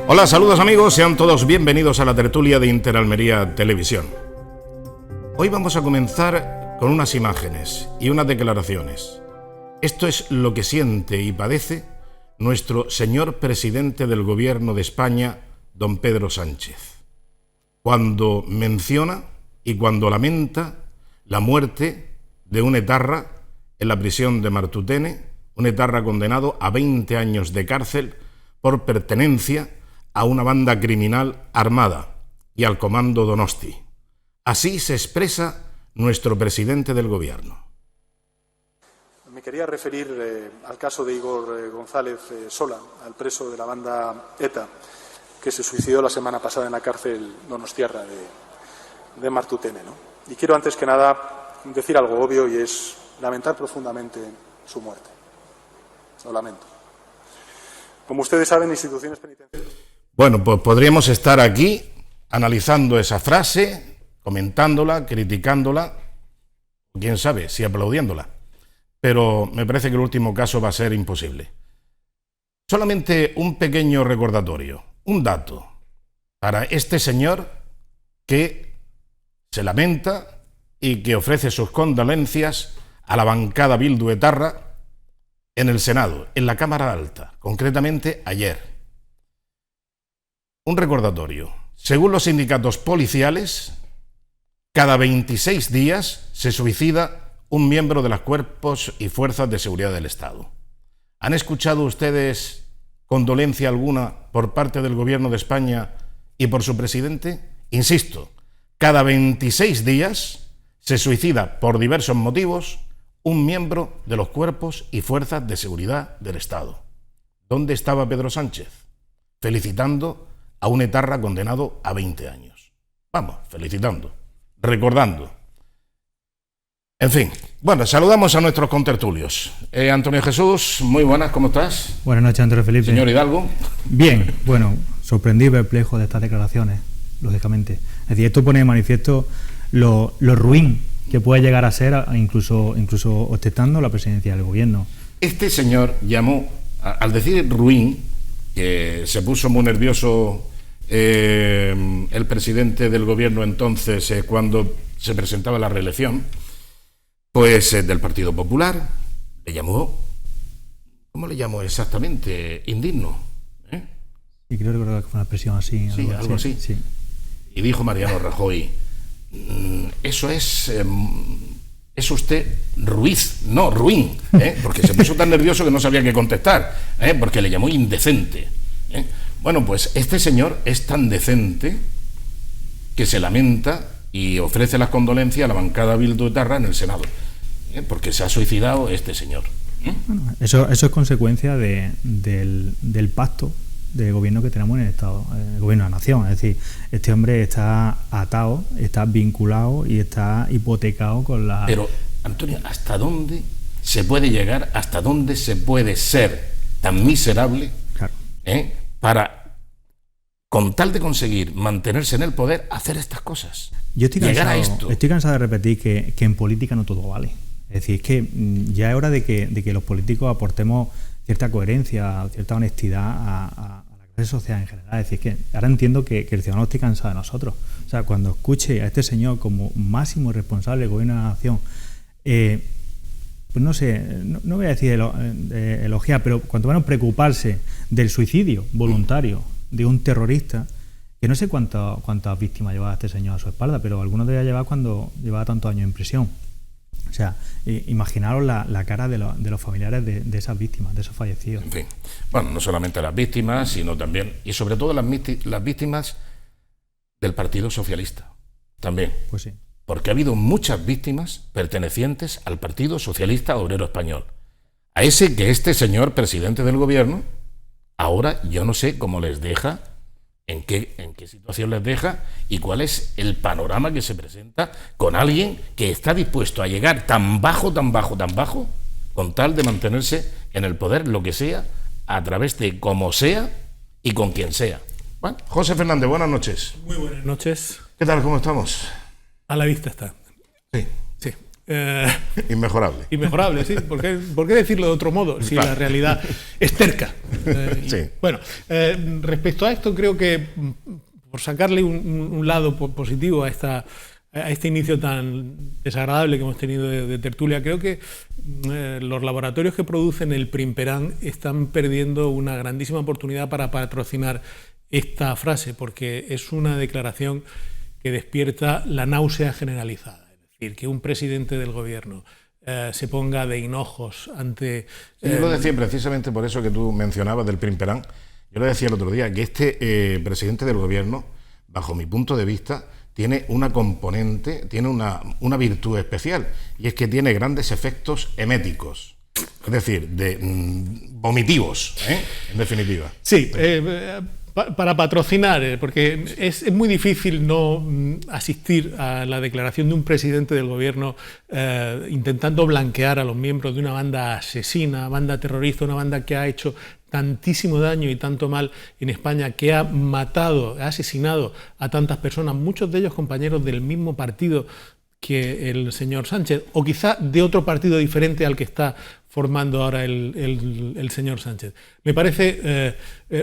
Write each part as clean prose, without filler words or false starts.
Hola, saludos amigos, sean todos bienvenidos a la tertulia de Interalmería Televisión. Hoy vamos a comenzar con unas imágenes y unas declaraciones. Esto es lo que siente y padece nuestro señor presidente del Gobierno de España, don Pedro Sánchez, cuando menciona y cuando lamenta la muerte de un etarra en la prisión de Martutene, un etarra condenado a 20 años de cárcel por pertenencia a una banda criminal armada y al comando Donosti. Así se expresa nuestro presidente del Gobierno. Me quería referir al caso de Igor González Sola, al preso de la banda ETA, que se suicidó la semana pasada en la cárcel donostiarra de Martutene, ¿no? Y quiero antes que nada decir algo obvio, y es lamentar profundamente su muerte. Lo lamento. Como ustedes saben, instituciones penitenciarias... Bueno, pues podríamos estar aquí analizando esa frase, comentándola, criticándola, quién sabe, si aplaudiéndola. Pero me parece que el último caso va a ser imposible. Solamente un pequeño recordatorio, un dato para este señor que se lamenta y que ofrece sus condolencias a la bancada bilduetarra en el Senado, en la Cámara Alta, concretamente ayer. Un recordatorio. Según los sindicatos policiales, cada 26 días se suicida un miembro de los cuerpos y fuerzas de seguridad del Estado. ¿Han escuchado ustedes condolencia alguna por parte del Gobierno de España y por su presidente? Insisto, cada 26 días se suicida por diversos motivos un miembro de los cuerpos y fuerzas de seguridad del Estado. ¿Dónde estaba Pedro Sánchez? Felicitando a un etarra condenado a 20 años. Vamos, felicitando, recordando. En fin, bueno, saludamos a nuestros contertulios. Antonio Jesús, muy buenas, ¿cómo estás? Buenas noches, Antonio Felipe. Señor Hidalgo. Bien, bueno, sorprendido y perplejo de estas declaraciones, lógicamente. Es decir, esto pone de manifiesto lo ruin que puede llegar a ser, incluso ostentando la presidencia del gobierno. Este señor llamó, al decir ruin, que se puso muy nervioso el presidente del gobierno entonces cuando se presentaba la reelección, pues del Partido Popular, le llamó, ¿cómo le llamó exactamente? Indigno. Y creo que fue una expresión así. Sí, algo así. Sí. Y dijo Mariano Rajoy, eso es usted Ruiz, no Ruin, porque se puso tan nervioso que no sabía qué contestar, porque le llamó indecente. Bueno, pues este señor es tan decente que se lamenta y ofrece las condolencias a la bancada bilduetarra en el Senado, porque se ha suicidado este señor. Bueno, eso es consecuencia del pacto de gobierno que tenemos en el Estado, el gobierno de la nación. Es decir, este hombre está atado, está vinculado y está hipotecado con la... Pero, Antonio, ¿hasta dónde se puede llegar, hasta dónde se puede ser tan miserable, claro, para, con tal de conseguir mantenerse en el poder, hacer estas cosas? Yo estoy estoy cansado de repetir que en política no todo vale. Es decir, es que ya es hora de que los políticos aportemos cierta coherencia, cierta honestidad a la clase social en general. Es decir, que ahora entiendo que el ciudadano esté cansado de nosotros. O sea, cuando escuche a este señor como máximo responsable del gobierno de la nación, pues no sé, no voy a decir elogiar, pero cuanto menos preocuparse del suicidio voluntario de un terrorista, que no sé cuántas víctimas llevaba este señor a su espalda, pero algunos debía llevar cuando llevaba tantos años en prisión. O sea, imaginaros la cara de los familiares de esas víctimas, de esos fallecidos. En fin, bueno, no solamente las víctimas, sino también, y sobre todo las víctimas del Partido Socialista, también. Pues sí. Porque ha habido muchas víctimas pertenecientes al Partido Socialista Obrero Español. A ese que este señor presidente del gobierno, ahora yo no sé cómo les deja, en qué situación les deja y cuál es el panorama que se presenta con alguien que está dispuesto a llegar tan bajo, con tal de mantenerse en el poder, lo que sea, a través de como sea y con quien sea. Bueno, José Fernández, buenas noches. Muy buenas noches. ¿Qué tal? ¿Cómo estamos? A la vista está. Sí. Sí. Inmejorable. Inmejorable, sí. ¿Por qué decirlo de otro modo? Si Claro. la realidad es terca. Sí. Bueno, respecto a esto, creo que por sacarle un lado positivo a este inicio tan desagradable que hemos tenido de tertulia, creo que los laboratorios que producen el Primperán están perdiendo una grandísima oportunidad para patrocinar esta frase, porque es una declaración que despierta la náusea generalizada. Es decir, que un presidente del gobierno se ponga de hinojos ante... Yo lo decía precisamente por eso que tú mencionabas del Primperán. Yo lo decía el otro día, que este presidente del gobierno, bajo mi punto de vista, tiene una componente, tiene una virtud especial, y es que tiene grandes efectos eméticos, es decir, vomitivos, en definitiva. Sí, para patrocinar, porque es muy difícil no asistir a la declaración de un presidente del gobierno intentando blanquear a los miembros de una banda asesina, banda terrorista, una banda que ha hecho tantísimo daño y tanto mal en España, que ha matado, ha asesinado a tantas personas, muchos de ellos compañeros del mismo partido que el señor Sánchez, o quizá de otro partido diferente al que está formando ahora el señor Sánchez. Me parece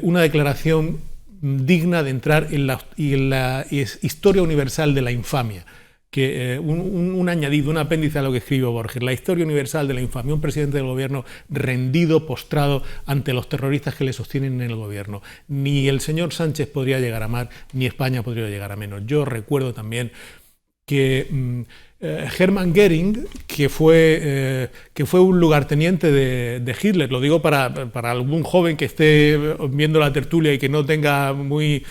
una declaración digna de entrar en la historia universal de la infamia, que un añadido, un apéndice a lo que escribió Borges, la historia universal de la infamia, un presidente del gobierno rendido, postrado ante los terroristas que le sostienen en el gobierno. Ni el señor Sánchez podría llegar a más, ni España podría llegar a menos. Yo recuerdo también que Hermann Göring, que fue un lugarteniente de Hitler, lo digo para algún joven que esté viendo la tertulia y que no tenga muy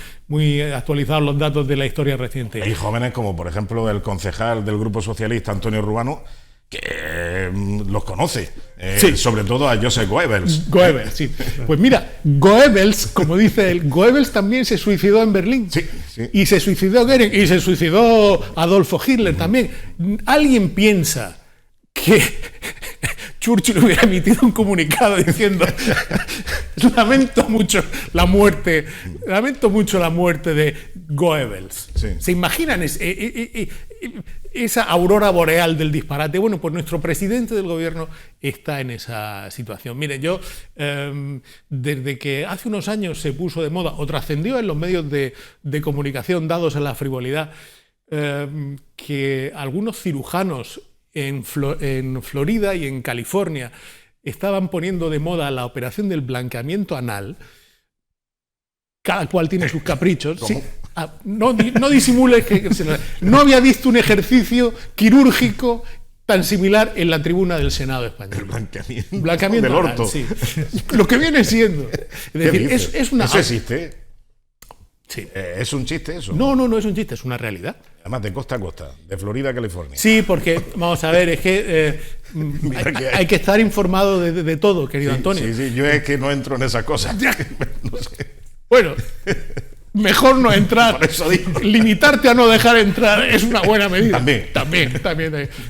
actualizados los datos de la historia reciente. Hay jóvenes como, por ejemplo, el concejal del Grupo Socialista, Antonio Rubano, que los conoce, sí. Sobre todo a Joseph Goebbels. Goebbels, sí. Pues mira, Goebbels, como dice él, Goebbels también se suicidó en Berlín. Sí, sí. Y se suicidó Goering, y se suicidó Adolfo Hitler también. ¿Alguien piensa que Churchill hubiera emitido un comunicado diciendo lamento mucho la muerte de Goebbels? Sí. ¿Se imaginan esa aurora boreal del disparate? Bueno, pues nuestro presidente del gobierno está en esa situación. Mire, yo desde que hace unos años se puso de moda o trascendió en los medios de comunicación dados a la frivolidad, que algunos cirujanos en Florida y en California estaban poniendo de moda la operación del blanqueamiento anal. Cada cual tiene sus caprichos. ¿Sí? No disimules que no había visto un ejercicio quirúrgico tan similar en la tribuna del Senado español. El Blanqueamiento del anal, orto. sí. Lo que viene siendo. Es decir, es una... ¿Eso existe? Sí. ¿Es un chiste eso? No es un chiste, es una realidad. Además, de costa a costa, de Florida a California. Sí, porque, vamos a ver, es que hay que estar informado de todo, querido Antonio. Sí, yo es que no entro en esas cosas. No sé. Bueno, mejor no entrar. Por eso digo. Limitarte a no dejar entrar es una buena medida. También.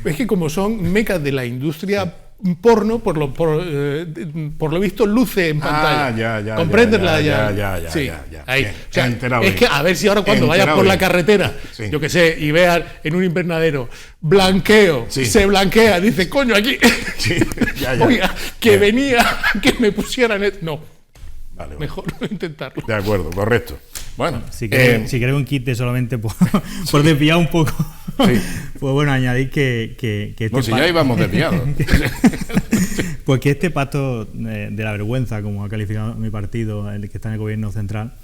Es que como son mecas de la industria porno, por lo visto luce en pantalla. Ya. ¿Comprendes? Ya. Sí, ahí. Bien, O sea, enterado es bien. que a ver si ahora cuando vayas por la carretera, Sí. yo que sé, y veas en un invernadero blanqueo, Sí. se blanquea, dice, coño, aquí. Sí, ya. Oiga, que Bien. venía que me pusieran. No, Vale. mejor no intentarlo. De acuerdo, correcto. Bueno, Si queréis un kit solamente por desviar un poco, Sí. pues bueno, añadir que no, si ya íbamos desviados. pues que este pacto de la vergüenza, como ha calificado mi partido, el que está en el gobierno central,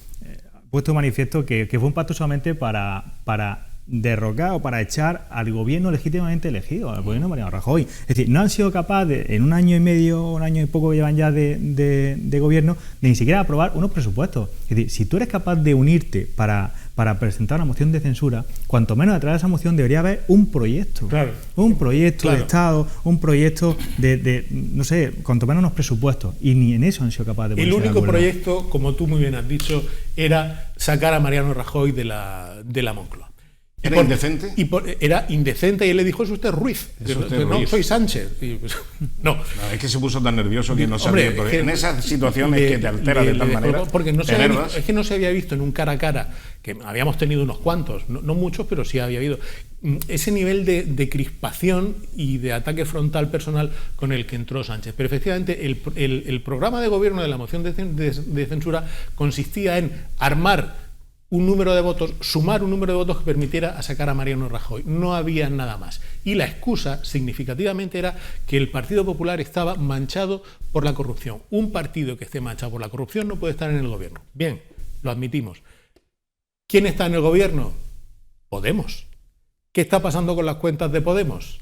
ha puesto de manifiesto que fue un pacto solamente para derrocar o para echar al gobierno legítimamente elegido, al gobierno de Mariano Rajoy. Es decir, no han sido capaces en un año y medio, un año y poco que llevan ya de gobierno, de ni siquiera aprobar unos presupuestos. Es decir, si tú eres capaz de unirte para presentar una moción de censura, cuanto menos detrás de esa moción debería haber un proyecto. Claro. Un proyecto Claro. de Estado, un proyecto de, no sé, cuanto menos unos presupuestos. Y ni en eso han sido capaces de El ponerse de único acuerdo. proyecto, como tú muy bien has dicho, era sacar a Mariano Rajoy de la Moncloa. ¿Era indecente? Era indecente y él le dijo, es usted Ruiz. No, soy Sánchez. Y, pues, no. Es que se puso tan nervioso que no sabía. Hombre, porque en esas situaciones que te altera de tal manera. Porque es que no se había visto en un cara a cara, que habíamos tenido unos cuantos, no muchos, pero sí había habido ese nivel de crispación y de ataque frontal personal con el que entró Sánchez. Pero efectivamente el programa de gobierno de la moción de censura consistía en armar un número de votos, sumar un número de votos que permitiera sacar a Mariano Rajoy. No había nada más. Y la excusa, significativamente, era que el Partido Popular estaba manchado por la corrupción. Un partido que esté manchado por la corrupción no puede estar en el gobierno. Bien, lo admitimos. ¿Quién está en el gobierno? Podemos. ¿Qué está pasando con las cuentas de Podemos?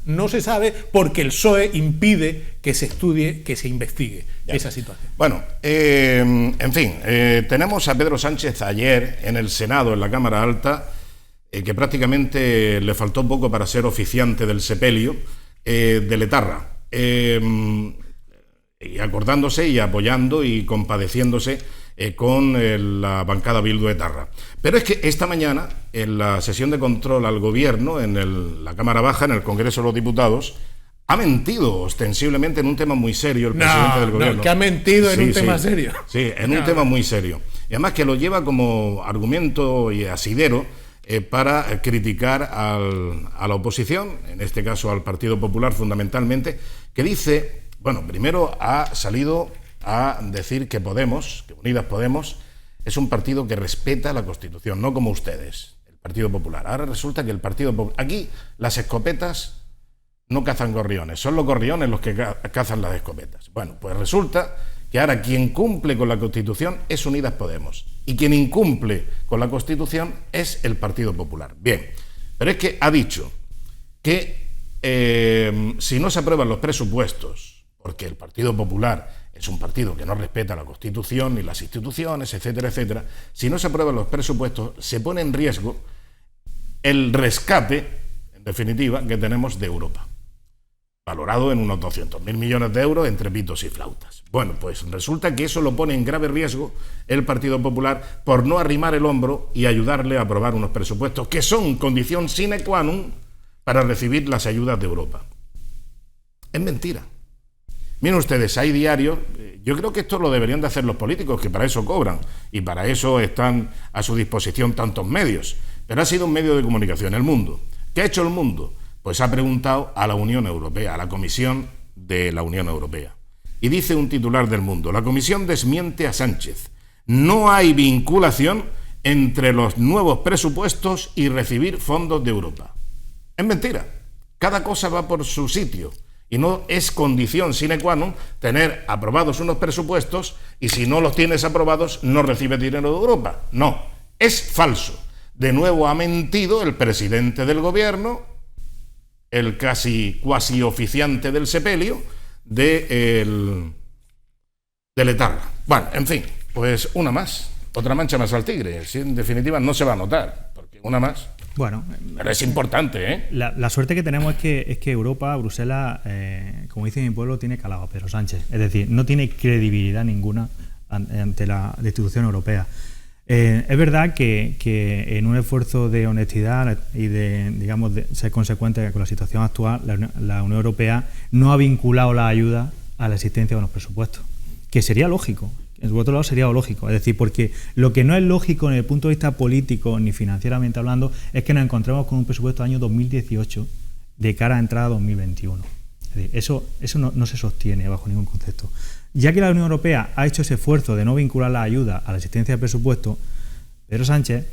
No se sabe porque el PSOE impide que se estudie, que se investigue esa situación. Bueno, en fin, tenemos a Pedro Sánchez ayer en el Senado, en la Cámara Alta, que prácticamente le faltó poco para ser oficiante del sepelio de Letarra, y acordándose y apoyando y compadeciéndose con la bancada Bildu etarra. Pero es que esta mañana, en la sesión de control al gobierno, en la Cámara Baja, en el Congreso de los Diputados, ha mentido ostensiblemente en un tema muy serio el presidente del gobierno. Que ha mentido en un tema serio. Sí, en un tema muy serio. Y además que lo lleva como argumento y asidero para criticar a la oposición, en este caso al Partido Popular fundamentalmente, que dice, bueno, primero ha salido a decir que Podemos, que Unidas Podemos, es un partido que respeta la Constitución, no como ustedes, el Partido Popular. Ahora resulta que el Partido Popular... Aquí las escopetas no cazan gorriones, son los gorriones los que cazan las escopetas. Bueno, pues resulta que ahora quien cumple con la Constitución es Unidas Podemos y quien incumple con la Constitución es el Partido Popular. Bien, pero es que ha dicho que si no se aprueban los presupuestos, porque el Partido Popular es un partido que no respeta la Constitución ni las instituciones, etcétera, etcétera, si no se aprueban los presupuestos, se pone en riesgo el rescate, en definitiva, que tenemos de Europa, valorado en unos 200.000 millones de euros entre pitos y flautas. Bueno, pues resulta que eso lo pone en grave riesgo el Partido Popular por no arrimar el hombro y ayudarle a aprobar unos presupuestos que son condición sine qua non para recibir las ayudas de Europa. Es mentira. Miren ustedes, hay diarios, yo creo que esto lo deberían de hacer los políticos, que para eso cobran y para eso están a su disposición tantos medios, pero ha sido un medio de comunicación, El Mundo. ¿Qué ha hecho El Mundo? Pues ha preguntado a la Unión Europea, a la Comisión de la Unión Europea. Y dice un titular del Mundo, la Comisión desmiente a Sánchez. No hay vinculación entre los nuevos presupuestos y recibir fondos de Europa. Es mentira. Cada cosa va por su sitio. Y no es condición sine qua non tener aprobados unos presupuestos y si no los tienes aprobados no recibes dinero de Europa. No, es falso. De nuevo ha mentido el presidente del gobierno, el cuasi oficiante del sepelio de Letarra. Bueno, en fin, pues una más, otra mancha más al tigre. Si en definitiva no se va a notar, porque una más... Bueno, pero es importante, ¿eh? La suerte que tenemos es que Europa, Bruselas, como dice mi pueblo, tiene calado a Pedro Sánchez. Es decir, no tiene credibilidad ninguna ante la institución europea. Es verdad que en un esfuerzo de honestidad y de ser consecuente con la situación actual, la Unión Europea no ha vinculado la ayuda a la existencia de unos presupuestos, que sería lógico. Por otro lado sería lógico, es decir, porque lo que no es lógico desde el punto de vista político ni financieramente hablando es que nos encontremos con un presupuesto del año 2018 de cara a entrada a 2021. Es decir, eso no se sostiene bajo ningún concepto. Ya que la Unión Europea ha hecho ese esfuerzo de no vincular la ayuda a la existencia del presupuesto, Pedro Sánchez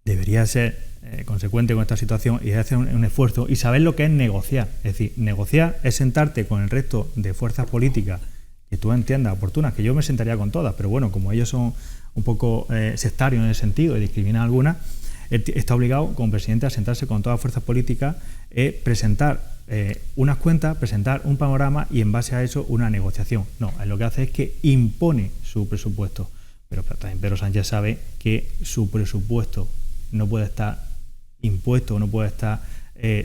debería ser consecuente con esta situación y hacer un esfuerzo y saber lo que es negociar. Es decir, negociar es sentarte con el resto de fuerzas políticas que tú entiendas oportunas, que yo me sentaría con todas, pero bueno, como ellos son un poco sectarios en ese sentido y discriminan algunas, él está obligado como presidente a sentarse con todas las fuerzas políticas, presentar unas cuentas, presentar un panorama y en base a eso una negociación. No, él lo que hace es que impone su presupuesto, pero también Pedro Sánchez sabe que su presupuesto no puede estar impuesto, no puede estar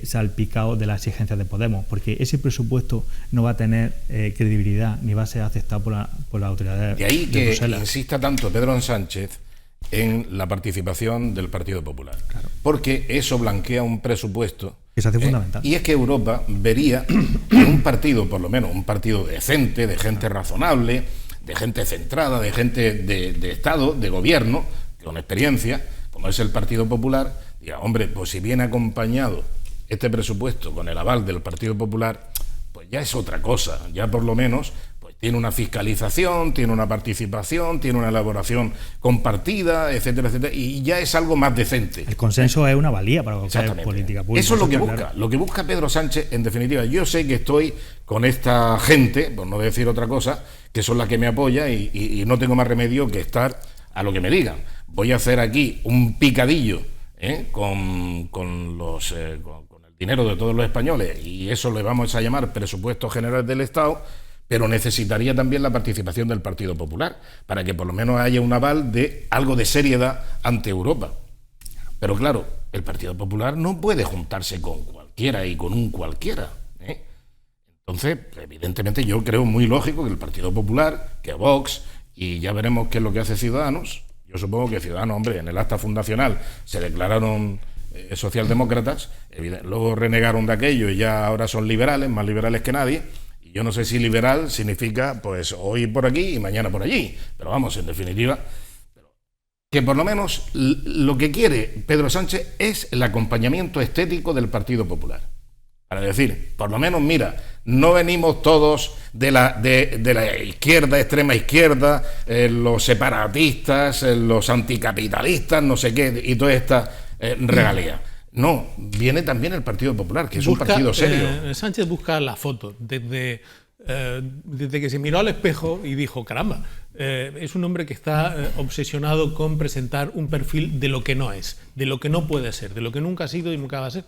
salpicado de las exigencias de Podemos, porque ese presupuesto no va a tener credibilidad ni va a ser aceptado por la autoridad de Bruselas. De ahí que Bruselas. insista tanto Pedro Sánchez en la participación del Partido Popular. Claro. Porque eso blanquea un presupuesto. Que se hace fundamental. Y es que Europa vería un partido, por lo menos un partido decente, de gente razonable, de gente centrada, de gente de Estado, de gobierno, con experiencia, como es el Partido Popular, diga, hombre, pues si viene acompañado este presupuesto con el aval del Partido Popular, pues ya es otra cosa, ya por lo menos pues tiene una fiscalización, tiene una participación, tiene una elaboración compartida, etcétera, etcétera, y ya es algo más decente. El consenso es una valía para cualquier política pública. Eso es lo que busca, claro. Lo que busca Pedro Sánchez, en definitiva. Yo sé que estoy con esta gente, por no decir otra cosa, que son las que me apoya y no tengo más remedio que estar a lo que me digan. Voy a hacer aquí un picadillo con el dinero de todos los españoles, y eso le vamos a llamar presupuestos generales del Estado, pero necesitaría también la participación del Partido Popular, para que por lo menos haya un aval de algo de seriedad ante Europa. Pero claro, el Partido Popular no puede juntarse con cualquiera y con un cualquiera. Entonces, evidentemente yo creo muy lógico que el Partido Popular, que Vox, y ya veremos qué es lo que hace Ciudadanos. Yo supongo que Ciudadanos, hombre, en el acta fundacional se declararon socialdemócratas, luego renegaron de aquello y ya ahora son liberales, más liberales que nadie. Y yo no sé si liberal significa pues hoy por aquí y mañana por allí, pero vamos, en definitiva, que por lo menos lo que quiere Pedro Sánchez es el acompañamiento estético del Partido Popular. Para decir, por lo menos, mira, no venimos todos de la izquierda, extrema izquierda, los separatistas, los anticapitalistas, no sé qué, y toda esta regalía. No, viene también el Partido Popular, que es un partido serio. Sánchez busca la foto desde que se miró al espejo y dijo, caramba, es un hombre que está obsesionado con presentar un perfil de lo que no es, de lo que no puede ser, de lo que nunca ha sido y nunca va a ser.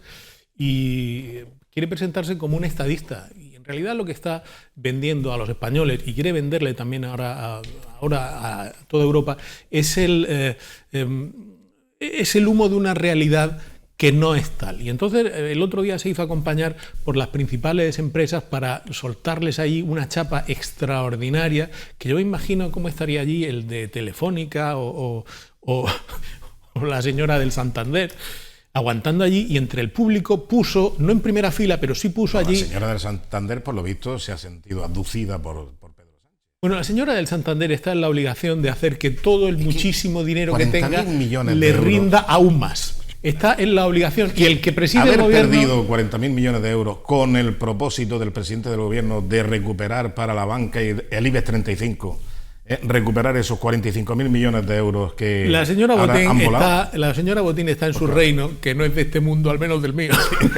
Y quiere presentarse como un estadista. Y en realidad lo que está vendiendo a los españoles, y quiere venderle también ahora a toda Europa, es el humo de una realidad que no es tal. Y entonces el otro día se hizo acompañar por las principales empresas para soltarles ahí una chapa extraordinaria, que yo me imagino cómo estaría allí el de Telefónica o la señora del Santander, aguantando allí, y entre el público puso, no en primera fila, pero sí puso allí... La señora del Santander, por lo visto, se ha sentido abducida por Pedro Sánchez. Bueno, la señora del Santander está en la obligación de hacer que todo el muchísimo dinero que tenga le rinda aún más. Está en la obligación, y el que preside el gobierno... perdido 40.000 millones de euros con el propósito del presidente del gobierno de recuperar para la banca y el IBEX 35... recuperar esos 45.000 millones de euros que la señora Botín está en su reino, que no es de este mundo, al menos del mío.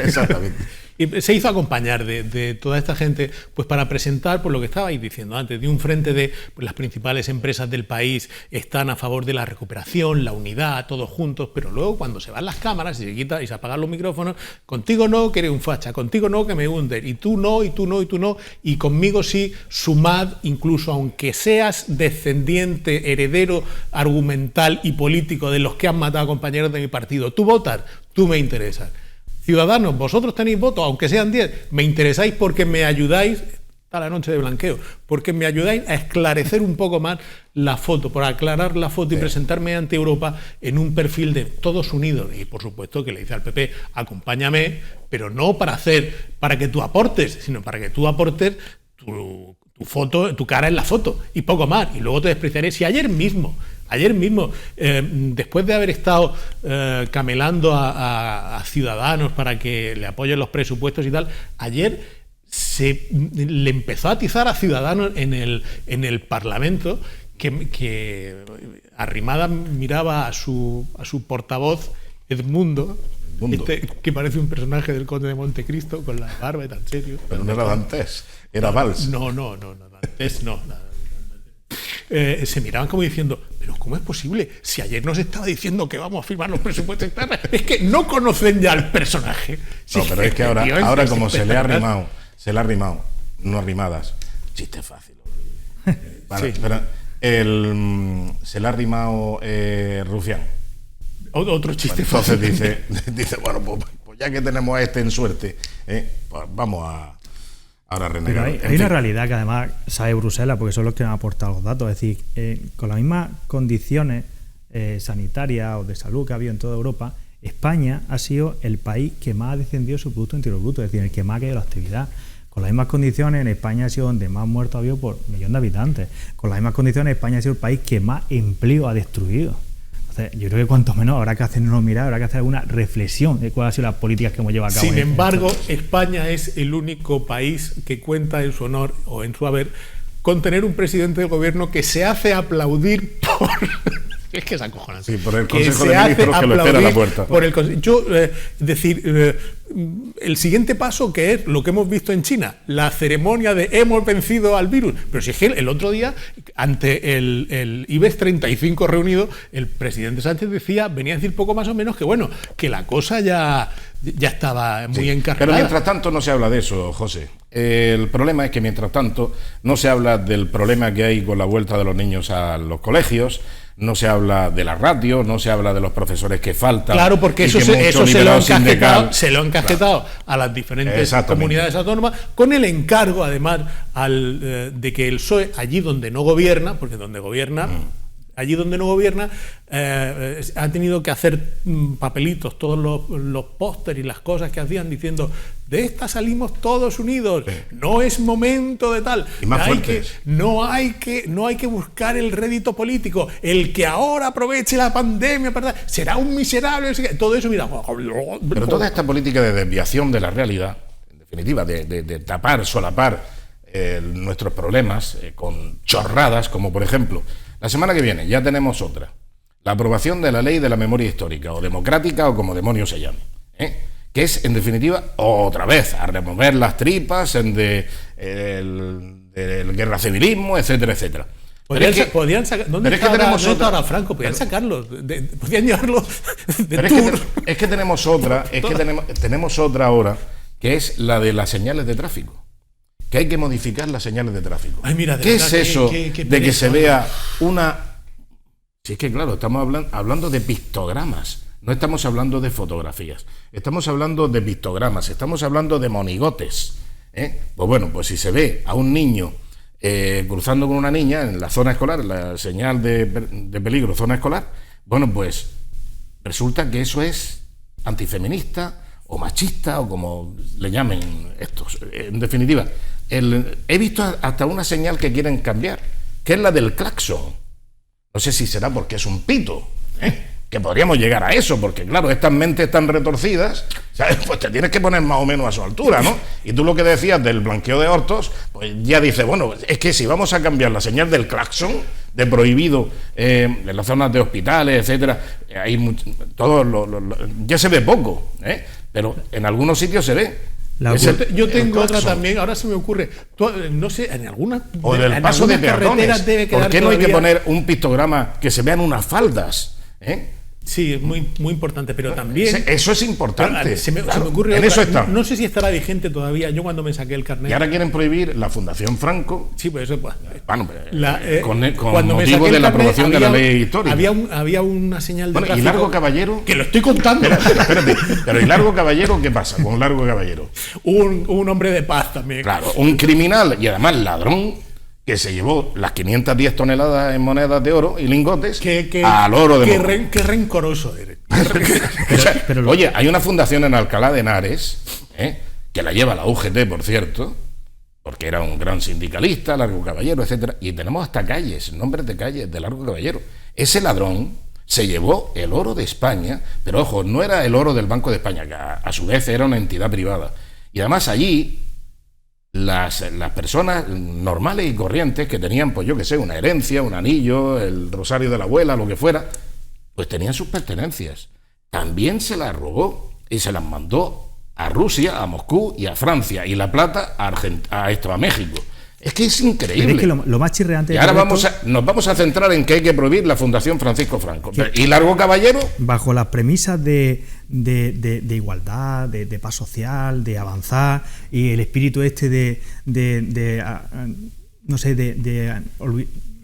Exactamente. Y se hizo acompañar de toda esta gente, pues para presentar, por lo que estabais diciendo antes, de un frente de pues, las principales empresas del país están a favor de la recuperación, la unidad, todos juntos, pero luego cuando se van las cámaras y se quita y se apagan los micrófonos, contigo no, que eres un facha, contigo no, que me hundes, y tú no, y tú no, y tú no, y conmigo sí, sumad, incluso aunque seas descendiente, heredero argumental y político de los que han matado a compañeros de mi partido, tú votas, tú me interesas. Ciudadanos, vosotros tenéis votos, aunque sean 10, me interesáis porque me ayudáis, está la noche de blanqueo, porque me ayudáis a esclarecer un poco más la foto, por aclarar la foto y presentarme ante Europa en un perfil de todos unidos. Y por supuesto que le dice al PP, acompáñame, pero no para que tú aportes, sino para que tú aportes tu foto, tu cara en la foto, y poco más, y luego te despreciaré. Si ayer mismo, después de haber estado camelando a Ciudadanos para que le apoyen los presupuestos y tal, ayer le empezó a atizar a Ciudadanos en el Parlamento, que Arrimada miraba a su portavoz, Edmundo, que parece un personaje del Conde de Montecristo, con la barba y tan serio. Pero no era Dantes, era Valls. No, Dantes no. Se miraban como diciendo, pero ¿cómo es posible? Si ayer nos estaba diciendo que vamos a firmar los presupuestos externos. Es que no conocen ya al personaje. No, pero es que ahora como se le ha arrimado, no arrimadas, chiste fácil. Vale, sí. Pero se le ha arrimado Rufián. Otro chiste fácil. Entonces dice, bueno, pues ya que tenemos a este en suerte, pues vamos a... Ahora renegar. Hay una realidad que además sabe Bruselas, porque son los que han aportado los datos. Es decir, con las mismas condiciones sanitarias o de salud que ha habido en toda Europa, España ha sido el país que más ha descendido su Producto Interior Bruto, es decir, el que más ha caído la actividad. Con las mismas condiciones, en España ha sido donde más muertos ha habido por millón de habitantes. Con las mismas condiciones, España ha sido el país que más empleo ha destruido. Entonces, yo creo que cuanto menos habrá que hacernos mirar, habrá que hacer alguna reflexión de cuáles han sido las políticas que hemos llevado a cabo. Sin embargo, España es el único país que cuenta en su honor o en su haber con tener un presidente del gobierno que se hace aplaudir por... Es que es acojonante. Sí, por el Consejo de Ministros que lo espera a la puerta. Por el, el siguiente paso, que es lo que hemos visto en China, la ceremonia de hemos vencido al virus. Pero si es que el otro día, ante el IBEX 35 reunido, el presidente Sánchez venía a decir poco más o menos que bueno, que la cosa ya estaba muy encarrilada. Pero mientras tanto no se habla de eso, José. El problema es que mientras tanto no se habla del problema que hay con la vuelta de los niños a los colegios, no se habla de la radio, no se habla de los profesores que faltan. Claro, porque eso se lo han encajetado a las diferentes comunidades autónomas, con el encargo, además, de que el PSOE, allí donde no gobierna, porque donde gobierna... Allí donde no gobierna, ha tenido que hacer papelitos, todos los pósteres y las cosas que hacían diciendo de esta salimos todos unidos, no es momento de tal, y más fuertes. No hay que buscar el rédito político, el que ahora aproveche la pandemia será un miserable, todo eso, mira. Pero toda esta política de desviación de la realidad, en definitiva, de tapar, solapar nuestros problemas con chorradas, como por ejemplo, la semana que viene ya tenemos otra, la aprobación de la ley de la memoria histórica, o democrática, o como demonios se llame, que es, en definitiva, otra vez, a remover las tripas del guerra civilismo, etcétera, etcétera. Podrían sacar, ¿dónde está ahora Franco? Podrían sacarlo, podrían llevarlo de tour. Es que tenemos otra, tenemos otra ahora, que es la de las señales de tráfico. Que hay que modificar las señales de tráfico. Ay, mira, ¿Qué es eso de que se vea una... Si es que claro, estamos hablando de pictogramas, no estamos hablando de fotografías, estamos hablando de pictogramas, estamos hablando de monigotes. Pues bueno, pues si se ve a un niño cruzando con una niña en la zona escolar, la señal de peligro zona escolar, bueno, pues resulta que eso es antifeminista o machista, o como le llamen estos. En definitiva, he visto hasta una señal que quieren cambiar, que es la del claxon. No sé si será porque es un pito, que podríamos llegar a eso, porque claro, estas mentes tan retorcidas, ¿sabes? Pues te tienes que poner más o menos a su altura, ¿no? Y tú lo que decías del blanqueo de ortos, pues ya dices, bueno, es que si vamos a cambiar la señal del claxon, de prohibido en las zonas de hospitales, etcétera, hay ya se ve poco, pero en algunos sitios se ve. Yo tengo otra también, ahora se me ocurre, no sé, en algunas o del paso de peatones. ¿Por qué no hay que poner un pictograma que se vean unas faldas? Sí, es muy importante, pero también... Eso es importante. Se me ocurre en otra, eso está. No sé si estará vigente todavía. Yo cuando me saqué el carnet... Y ahora quieren prohibir la Fundación Franco. Sí, pues eso... Pues, bueno, con motivo de la aprobación de la ley histórica. Había una señal de tráfico... ¿Y Largo Caballero? Que lo estoy contando. Espérate. Pero ¿y Largo Caballero qué pasa con Largo Caballero? Un hombre de paz también. Claro, un criminal y además ladrón que se llevó las 510 toneladas en monedas de oro y lingotes al oro de Morro. Qué rencoroso eres. Pero oye, hay una fundación en Alcalá de Henares, que la lleva la UGT, por cierto, porque era un gran sindicalista, Largo Caballero, etcétera, y tenemos hasta calles, nombres de calles de Largo Caballero. Ese ladrón se llevó el oro de España, pero ojo, no era el oro del Banco de España, que a su vez era una entidad privada. Y además allí las personas normales y corrientes que tenían, pues yo que sé, una herencia, un anillo, el rosario de la abuela, lo que fuera, pues tenían sus pertenencias. También se las robó y se las mandó a Rusia, a Moscú y a Francia, y la plata a México. Es que es increíble. Pero es que lo más chirreante... Y ahora nos vamos a centrar en que hay que prohibir la Fundación Francisco Franco. ¿Y Largo Caballero? Bajo las premisas de igualdad, de paz social, de avanzar, y el espíritu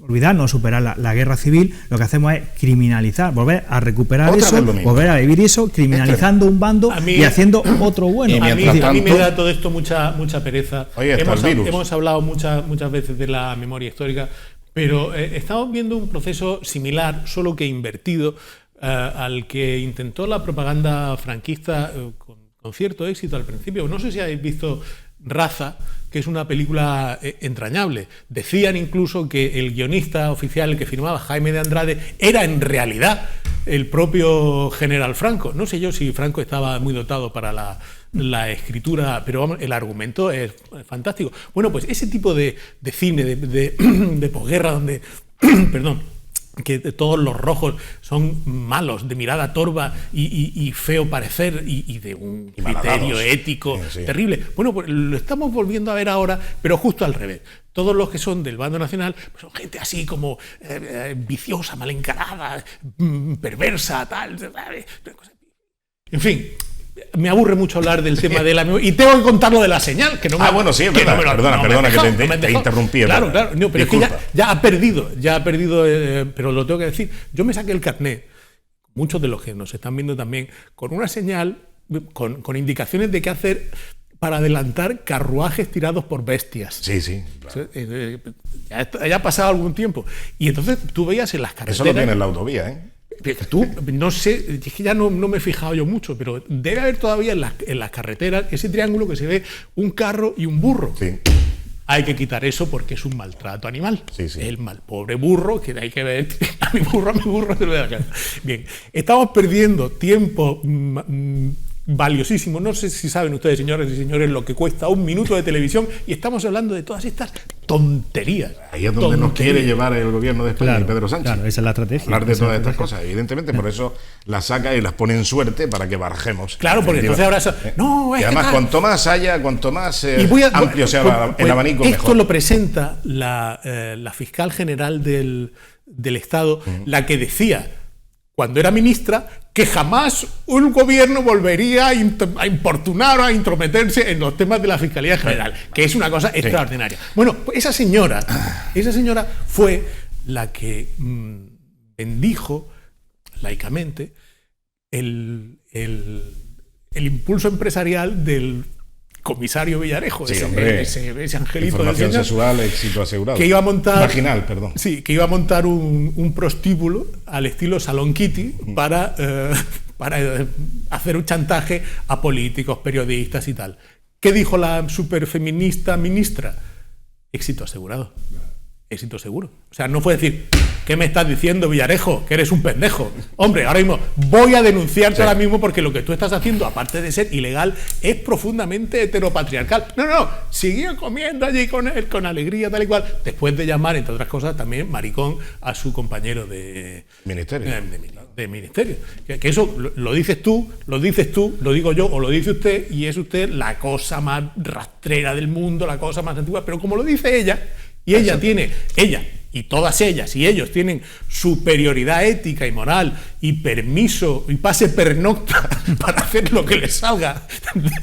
olvidarnos, superar la guerra civil, lo que hacemos es criminalizar, volver a recuperar eso, volver a vivir eso, criminalizando un bando y haciendo otro bueno. A mí me da todo esto mucha pereza. Hemos hablado muchas veces de la memoria histórica, Pero estamos viendo un proceso similar, solo que invertido, al que intentó la propaganda franquista con cierto éxito al principio. No sé si habéis visto Raza, que es una película entrañable. Decían incluso que el guionista oficial, el que firmaba, Jaime de Andrade, era en realidad el propio general Franco. No sé yo si Franco estaba muy dotado para la escritura, pero vamos, el argumento es fantástico. Bueno, pues ese tipo de cine, de posguerra, donde perdón, que todos los rojos son malos, de mirada torva y feo parecer y de un criterio ético terrible. Bueno, pues lo estamos volviendo a ver ahora, pero justo al revés. Todos los que son del bando nacional pues son gente así como viciosa, mal encarada, perversa, tal. En fin. Me aburre mucho hablar del tema de la... Y tengo que contar lo de la señal, que no me... bueno, sí, es verdad. Perdona que te interrumpí. Claro. No, pero disculpa. Es que ya ha perdido, pero lo tengo que decir. Yo me saqué el carnet, muchos de los que nos están viendo también, con una señal, con indicaciones de qué hacer para adelantar carruajes tirados por bestias. Sí. Claro. Ya ha pasado algún tiempo. Y entonces tú veías en las carreteras... Eso lo tiene en la autovía, ¿eh? Tú, no sé, es que ya no me he fijado yo mucho, pero debe haber todavía en las carreteras ese triángulo que se ve un carro y un burro. Sí. Hay que quitar eso porque es un maltrato animal. Sí. El pobre burro, que hay que ver, a mi burro se lo voy a dejar. Bien, estamos perdiendo tiempo valiosísimo. No sé si saben ustedes, señores y señores, lo que cuesta un minuto de televisión, y estamos hablando de todas estas tonterías. Ahí es donde nos quiere llevar el gobierno de España y Pedro Sánchez. Claro, esa es la estrategia. Hablar de todas estas cosas, evidentemente, por eso las saca y las pone en suerte para que barajemos. Claro, porque entonces ahora y además, cuanto más amplio sea el abanico, esto mejor. Esto lo presenta la fiscal general del Estado, la que decía, cuando era ministra, que jamás un gobierno volvería a importunar o a intrometerse en los temas de la Fiscalía General, que es una cosa extraordinaria. Bueno, pues esa señora fue la que bendijo laicamente el impulso empresarial del comisario Villarejo, ese angelito información sexual, éxito asegurado. Que iba a montar, vaginal, perdón. Sí, que iba a montar un prostíbulo al estilo Salón Kitty para hacer un chantaje a políticos, periodistas y tal. ¿Qué dijo la superfeminista ministra? Éxito asegurado. Éxito seguro. O sea, no fue decir, ¿qué me estás diciendo, Villarejo? Que eres un pendejo. Hombre, ahora mismo voy a denunciarte ahora mismo porque lo que tú estás haciendo, aparte de ser ilegal, es profundamente heteropatriarcal. No, siguió comiendo allí con él, con alegría, tal y cual, después de llamar, entre otras cosas, también maricón a su compañero de ministerio. De ministerio. Que eso lo dices tú, lo digo yo, o lo dice usted, y es usted la cosa más rastrera del mundo, la cosa más antigua, pero como lo dice ella, y ella y todas ellas y ellos tienen superioridad ética y moral y permiso y pase pernocta para hacer lo que les salga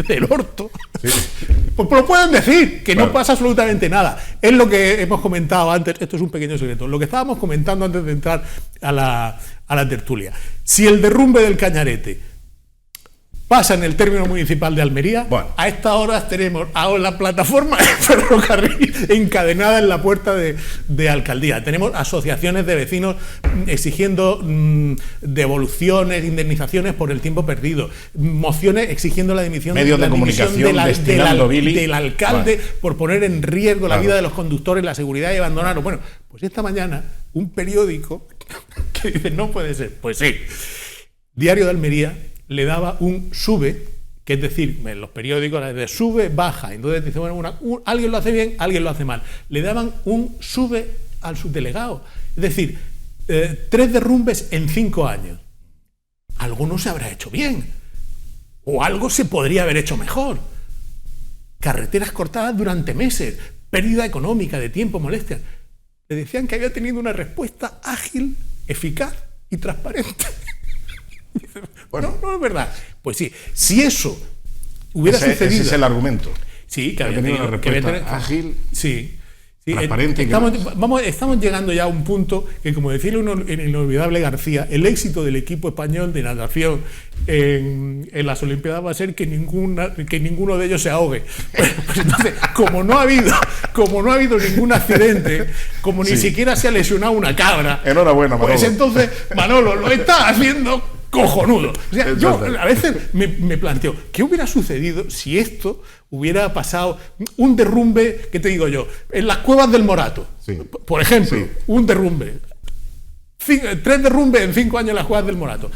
del orto, pues lo pueden decir, que no pasa absolutamente nada. Es lo que hemos comentado antes, esto es un pequeño secreto, lo que estábamos comentando antes de entrar a la tertulia. Si el derrumbe del Cañarete pasa en el término municipal de Almería, a estas horas tenemos la plataforma de ferrocarril encadenada en la puerta de alcaldía. Tenemos asociaciones de vecinos exigiendo devoluciones, indemnizaciones por el tiempo perdido, mociones exigiendo la dimisión medios de comunicación del alcalde por poner en riesgo la vida de los conductores, la seguridad y abandonarlo. Bueno, pues esta mañana un periódico que dice, no puede ser, pues sí, Diario de Almería le daba un sube, que es decir, en los periódicos de sube, baja. Entonces dice, bueno, alguien lo hace bien, alguien lo hace mal. Le daban un sube al subdelegado. Es decir, 3 derrumbes en 5 años. Algo no se habrá hecho bien. O algo se podría haber hecho mejor. Carreteras cortadas durante meses, pérdida económica, de tiempo, molestias. Le decían que había tenido una respuesta ágil, eficaz y transparente. Bueno, no es verdad. Pues sí, si eso hubiera sucedido... Ese es el argumento. Sí, que había tenido una respuesta ágil. Sí. Sí, transparente. Estamos llegando ya a un punto que, como decía el inolvidable García, el éxito del equipo español de natación en las Olimpiadas va a ser que ninguno de ellos se ahogue. Pues entonces, como no ha habido ningún accidente, como ni siquiera se ha lesionado una cabra, enhorabuena, Manolo. Pues entonces Manolo lo está haciendo cojonudo. O sea, yo a veces me planteo, ¿qué hubiera sucedido si esto hubiera pasado un derrumbe, qué te digo yo, en las cuevas del Morato? Sí. Por ejemplo, Sí. un derrumbe. 3 derrumbes en 5 años en las cuevas del Morato.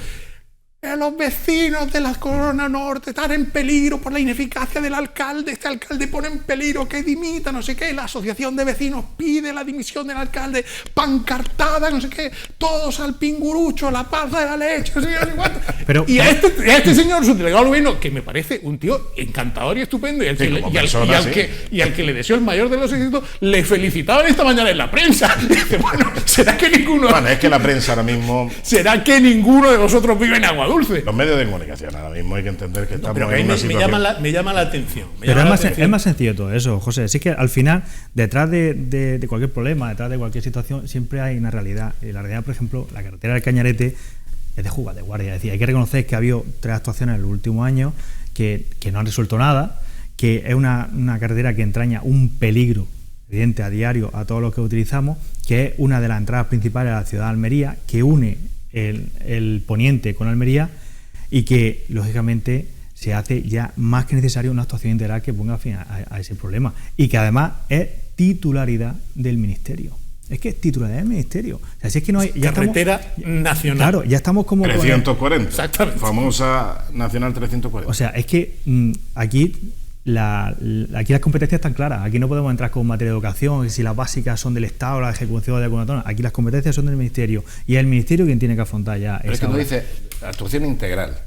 Los vecinos de la Corona Norte están en peligro por la ineficacia del alcalde. Este alcalde pone en peligro que dimita, no sé qué. La asociación de vecinos pide la dimisión del alcalde. Pancartada, no sé qué. Todos al pingurucho, la panza de la leche, no sé qué, no sé cuánto. Pero, y a este señor, su delegado del gobierno, que me parece un tío encantador y estupendo, y al que le deseo el mayor de los éxitos, le felicitaban esta mañana en la prensa. Y dice, bueno, ¿será que ninguno... Bueno, es que la prensa ahora mismo... ¿Será que ninguno de vosotros vive en Agua Dulce? Los medios de comunicación ahora mismo hay que entender que estamos Pero en una me situación... llama la atención. Pero es más sencillo todo eso, José. Así que al final, detrás de cualquier problema, detrás de cualquier situación, siempre hay una realidad. Y la realidad, por ejemplo, la carretera del Cañarete es de jugar de guardia. Es decir, hay que reconocer que ha habido 3 actuaciones en los últimos años que no han resuelto nada, que es una carretera que entraña un peligro evidente a diario a todos los que utilizamos, que es una de las entradas principales a la ciudad de Almería, que une el poniente con Almería, y que lógicamente se hace ya más que necesario una actuación integral que ponga fin a ese problema, y que además es titularidad del Ministerio. Es que es titularidad del Ministerio. O sea, si es que no hay, ya carretera nacional. Claro, ya estamos como 340. Exactamente. Famosa Nacional 340. O sea, es que aquí aquí las competencias están claras. Aquí no podemos entrar con materia de educación, si las básicas son del Estado, la ejecución de alguna zona. Aquí las competencias son del Ministerio, y es el Ministerio quien tiene que afrontar ya Pero es que tú dices actuación integral.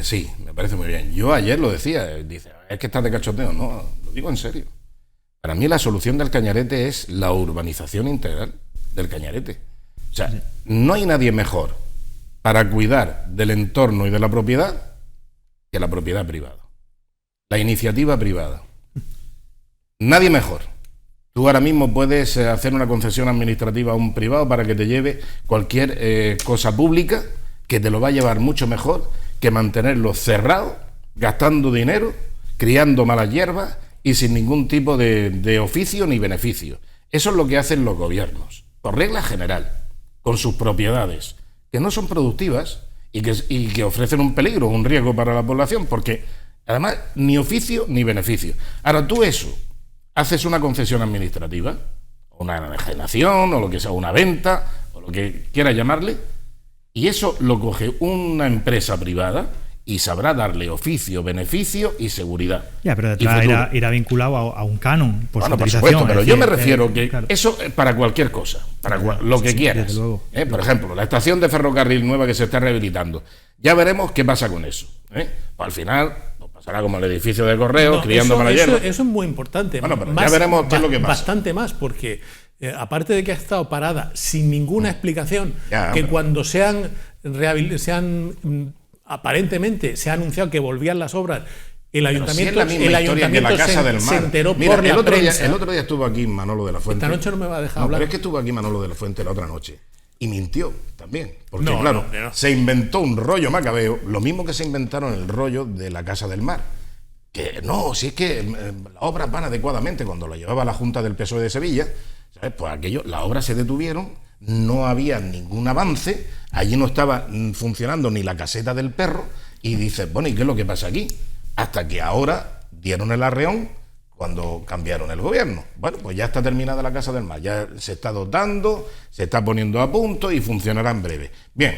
Sí, me parece muy bien. Yo ayer lo decía, dice, es que estás de cachondeo. No, lo digo en serio. Para mí la solución del Cañarete es la urbanización integral del Cañarete. O sea, no hay nadie mejor para cuidar del entorno y de la propiedad que la propiedad privada. La iniciativa privada. Nadie mejor. Tú ahora mismo puedes hacer una concesión administrativa a un privado para que te lleve cualquier cosa pública, que te lo va a llevar mucho mejor que mantenerlo cerrado, gastando dinero, criando malas hierbas y sin ningún tipo de oficio ni beneficio. Eso es lo que hacen los gobiernos, por regla general, con sus propiedades, que no son productivas y que ofrecen un peligro, un riesgo para la población, porque además ni oficio ni beneficio. Ahora tú eso, haces una concesión administrativa, una enajenación o lo que sea, una venta o lo que quieras llamarle, y eso lo coge una empresa privada y sabrá darle oficio, beneficio y seguridad. Ya, pero detrás irá vinculado a un canon. Por supuesto, pero yo me refiero que claro, eso es para cualquier cosa, para lo que quieras. Por ejemplo, la estación de ferrocarril nueva que se está rehabilitando. Ya veremos qué pasa con eso. Pues al final pasará como el edificio de correos, criando mala hierba. Eso es muy importante. Bueno, pero ya veremos qué es lo que pasa. Bastante más, porque aparte de que ha estado parada sin ninguna explicación, que cuando aparentemente se ha anunciado que volvían las obras, el ayuntamiento, se enteró. Mira, por la prensa. El otro día estuvo aquí Manolo de la Fuente. Esta noche no me va a dejar hablar. Pero es que estuvo aquí Manolo de la Fuente la otra noche y mintió también, porque claro, se inventó un rollo macabeo, lo mismo que se inventaron el rollo de la Casa del Mar. Que no, si es que las obras van adecuadamente, cuando lo llevaba la Junta del PSOE de Sevilla, ¿sabes? Pues las obras se detuvieron, no había ningún avance, allí no estaba funcionando ni la caseta del perro, y dices, bueno, ¿y qué es lo que pasa aquí? Hasta que ahora dieron el arreón cuando cambiaron el gobierno. Bueno, pues ya está terminada la Casa del Mar, ya se está dotando, se está poniendo a punto y funcionará en breve. Bien,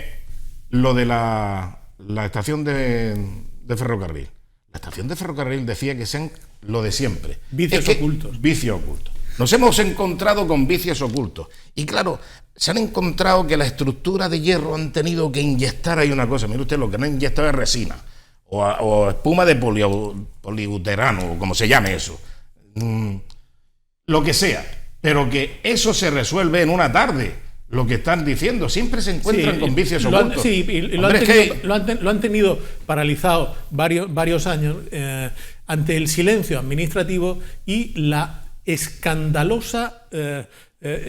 lo de la estación de ferrocarril. La estación de ferrocarril decía que sean lo de siempre. Vicios ocultos. Vicios ocultos. Nos hemos encontrado con vicios ocultos. Y claro, se han encontrado que la estructura de hierro han tenido que inyectar ahí una cosa. Mire usted, lo que no han inyectado es resina. O espuma de poliuterano, o como se llame eso. Lo que sea. Pero que eso se resuelve en una tarde. Lo que están diciendo, siempre se encuentran con vicios ocultos. Lo han tenido paralizado varios años ante el silencio administrativo y la escandalosa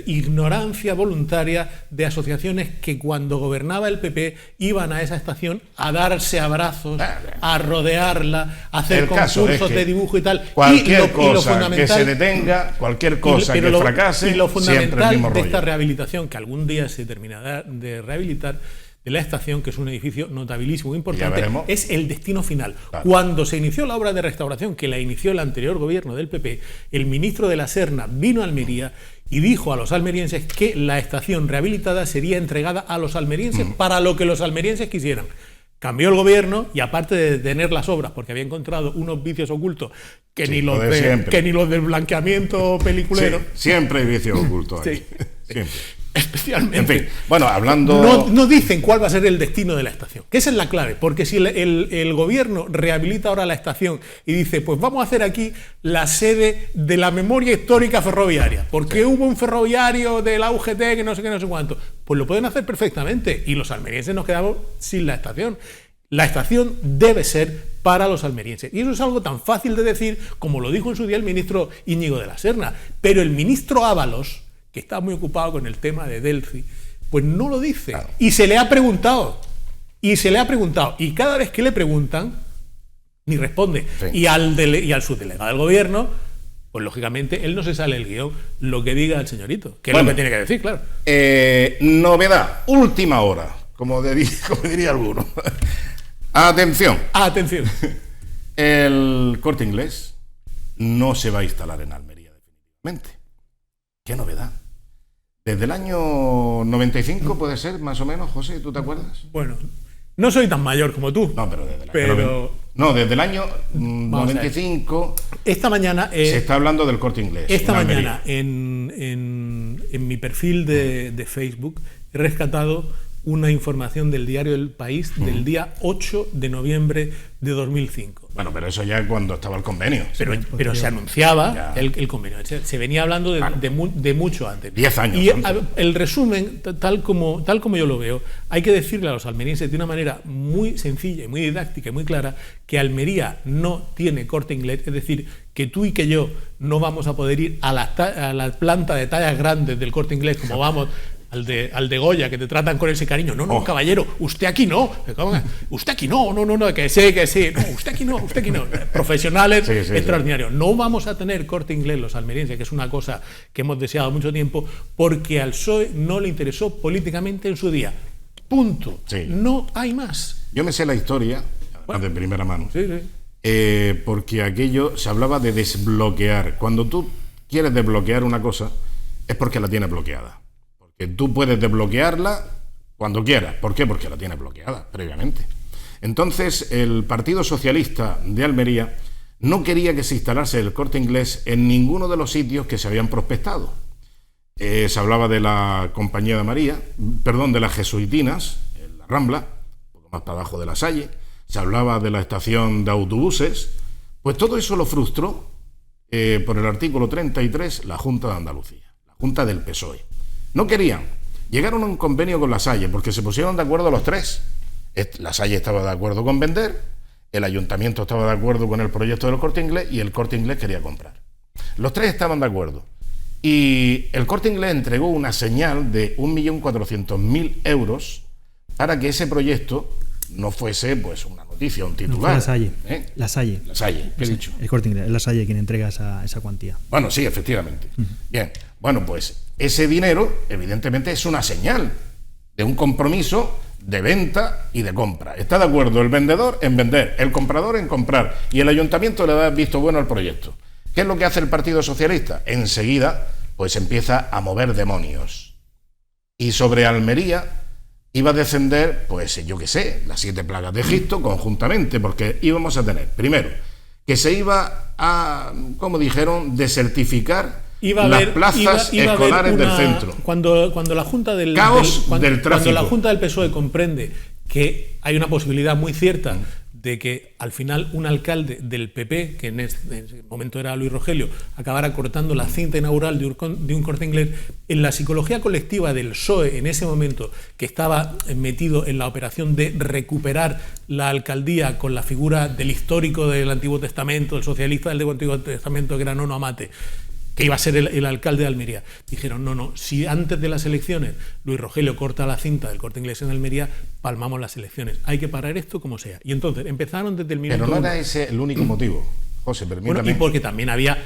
ignorancia voluntaria de asociaciones que cuando gobernaba el PP iban a esa estación a darse abrazos, a rodearla, a hacer concursos de dibujo y tal. Cualquier cosa que se detenga, cualquier cosa que fracase, y lo fundamental el mismo de rollo. esta rehabilitación, que algún día se terminará de rehabilitar, de la estación, que es un edificio notabilísimo, importante, es el destino final. Claro. Cuando se inició la obra de restauración, que la inició el anterior gobierno del PP, el ministro de la Serna vino a Almería y dijo a los almerienses que la estación rehabilitada sería entregada a los almerienses para lo que los almerienses quisieran. Cambió el gobierno y, aparte de detener las obras porque había encontrado unos vicios ocultos que, ni los del blanqueamiento peliculero. Sí, siempre hay vicios ocultos ahí. Sí. Siempre. Especialmente. En fin, bueno, hablando... No dicen cuál va a ser el destino de la estación, que esa es la clave, porque si el gobierno rehabilita ahora la estación y dice, pues vamos a hacer aquí la sede de la memoria histórica ferroviaria, porque hubo un ferroviario de la UGT que no sé qué, no sé cuánto, pues lo pueden hacer perfectamente y los almerienses nos quedamos sin la estación. La estación debe ser para los almerienses. Y eso es algo tan fácil de decir como lo dijo en su día el ministro Íñigo de la Serna. Pero el ministro Ábalos, que está muy ocupado con el tema de Delphi, pues no lo dice. Claro. Y se le ha preguntado. Y cada vez que le preguntan, ni responde. Sí. Y al subdelegado del gobierno, pues lógicamente él no se sale el guión, lo que diga el señorito, que es lo que tiene que decir, claro. Novedad, última hora, como diría alguno. Atención. Atención. El Corte Inglés no se va a instalar en Almería definitivamente. ¿Qué novedad? Desde el año 95 puede ser, más o menos, José, ¿tú te acuerdas? Bueno, no soy tan mayor como tú. No, pero desde el año 95. Esta mañana se está hablando del Corte Inglés. Esta mañana en mi perfil de Facebook he rescatado una información del diario El País del día 8 de noviembre de 2005. Bueno, pero eso ya cuando estaba el convenio. Pero se anunciaba el convenio. Se venía hablando de mucho antes. 10 años. Y el resumen, tal como yo lo veo, hay que decirle a los almerienses de una manera muy sencilla, muy didáctica y muy clara que Almería no tiene Corte Inglés, es decir, que tú y que yo no vamos a poder ir a la planta de tallas grandes del Corte Inglés como vamos al de Goya, que te tratan con ese cariño. No, caballero, usted aquí no. Usted aquí no, que sí. No, usted aquí no. Profesionales extraordinarios. Sí. No vamos a tener Corte Inglés los almerienses, que es una cosa que hemos deseado mucho tiempo, porque al PSOE no le interesó políticamente en su día. Punto. Sí. No hay más. Yo me sé la historia, de primera mano. Sí. Porque aquello se hablaba de desbloquear. Cuando tú quieres desbloquear una cosa, es porque la tienes bloqueada. Que tú puedes desbloquearla cuando quieras. ¿Por qué? Porque la tienes bloqueada previamente. Entonces, el Partido Socialista de Almería no quería que se instalase el Corte Inglés en ninguno de los sitios que se habían prospectado. Se hablaba de la Compañía de las Jesuitinas, en la Rambla, un poco más para abajo de La Salle. Se hablaba de la estación de autobuses. Pues todo eso lo frustró por el artículo 33 la Junta de Andalucía, la Junta del PSOE. No querían. Llegaron a un convenio con La Salle porque se pusieron de acuerdo los tres. La Salle estaba de acuerdo con vender, el ayuntamiento estaba de acuerdo con el proyecto del Corte Inglés y el Corte Inglés quería comprar. Los tres estaban de acuerdo. Y el Corte Inglés entregó una señal de 1.400.000 euros para que ese proyecto no fuese pues una noticia, un titular. No, La Salle. La Salle. ¿Qué he dicho? El Corte Inglés, es La Salle quien entrega esa cuantía. Bueno, sí, efectivamente. Bien, bueno, pues ese dinero, evidentemente, es una señal de un compromiso de venta y de compra. Está de acuerdo el vendedor en vender, el comprador en comprar, y el ayuntamiento le da visto bueno al proyecto. ¿Qué es lo que hace el Partido Socialista? Enseguida, pues empieza a mover demonios. Y sobre Almería iba a descender, pues yo qué sé, las 7 plagas de Egipto conjuntamente, porque íbamos a tener, primero, que se iba a, como dijeron, desertificar las plazas escolares del centro. Cuando la Junta del tráfico. Cuando la Junta del PSOE comprende que hay una posibilidad muy cierta de que al final un alcalde del PP, que en ese momento era Luis Rogelio, acabara cortando la cinta inaugural de un Corte Inglés, en la psicología colectiva del PSOE en ese momento, que estaba metido en la operación de recuperar la alcaldía con la figura del histórico del Antiguo Testamento, el socialista del Antiguo Testamento, que era Nono Amate, que iba a ser el alcalde de Almería. Dijeron, no, si antes de las elecciones Luis Rogelio corta la cinta del Corte Inglés en Almería, palmamos las elecciones. Hay que parar esto como sea. Y entonces empezaron desde el minuto Pero no uno. era ese el único motivo, José, permítame. Bueno, y porque también había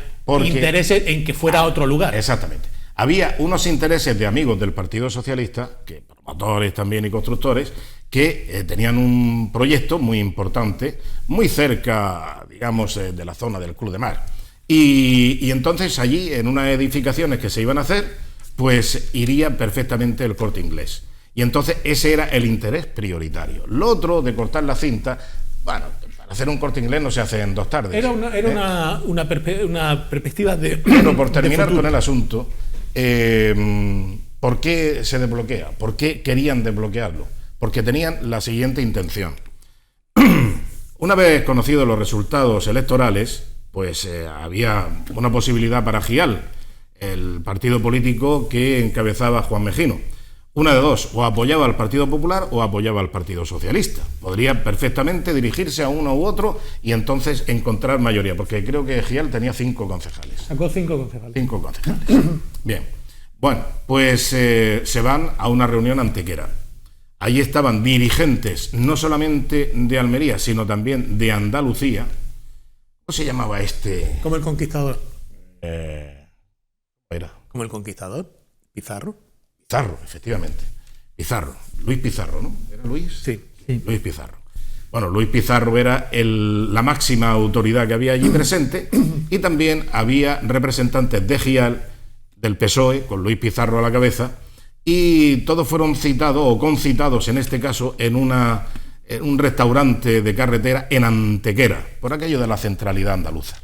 intereses en que fuera a otro lugar. Exactamente. Había unos intereses de amigos del Partido Socialista, que promotores también y constructores, que tenían un proyecto muy importante, muy cerca, digamos, de la zona del Club de Mar. Y entonces allí, en unas edificaciones que se iban a hacer, pues iría perfectamente el Corte Inglés. Y entonces ese era el interés prioritario. Lo otro de cortar la cinta, bueno, para hacer un Corte Inglés no se hace en 2 tardes. Era una perspectiva de... Pero por terminar con el asunto, ¿por qué se desbloquea? ¿Por qué querían desbloquearlo? Porque tenían la siguiente intención. Una vez conocidos los resultados electorales, pues había una posibilidad para Gial, el partido político que encabezaba Juan Mejino. Una de dos, o apoyaba al Partido Popular o apoyaba al Partido Socialista. Podría perfectamente dirigirse a uno u otro y entonces encontrar mayoría, porque creo que Gial tenía 5 concejales. Sacó 5 concejales. 5 concejales. Bien. Bueno, pues se van a una reunión Antequera. Allí estaban dirigentes no solamente de Almería, sino también de Andalucía. ¿Cómo se llamaba este? Como el Conquistador. Era Como el Conquistador. Pizarro. Pizarro, efectivamente. Pizarro. Luis Pizarro, ¿no? ¿Era Luis? Sí. Luis Pizarro. Bueno, Luis Pizarro era la máxima autoridad que había allí presente y también había representantes de Gial, del PSOE, con Luis Pizarro a la cabeza, y todos fueron citados o concitados en este caso en un restaurante de carretera en Antequera, por aquello de la centralidad andaluza,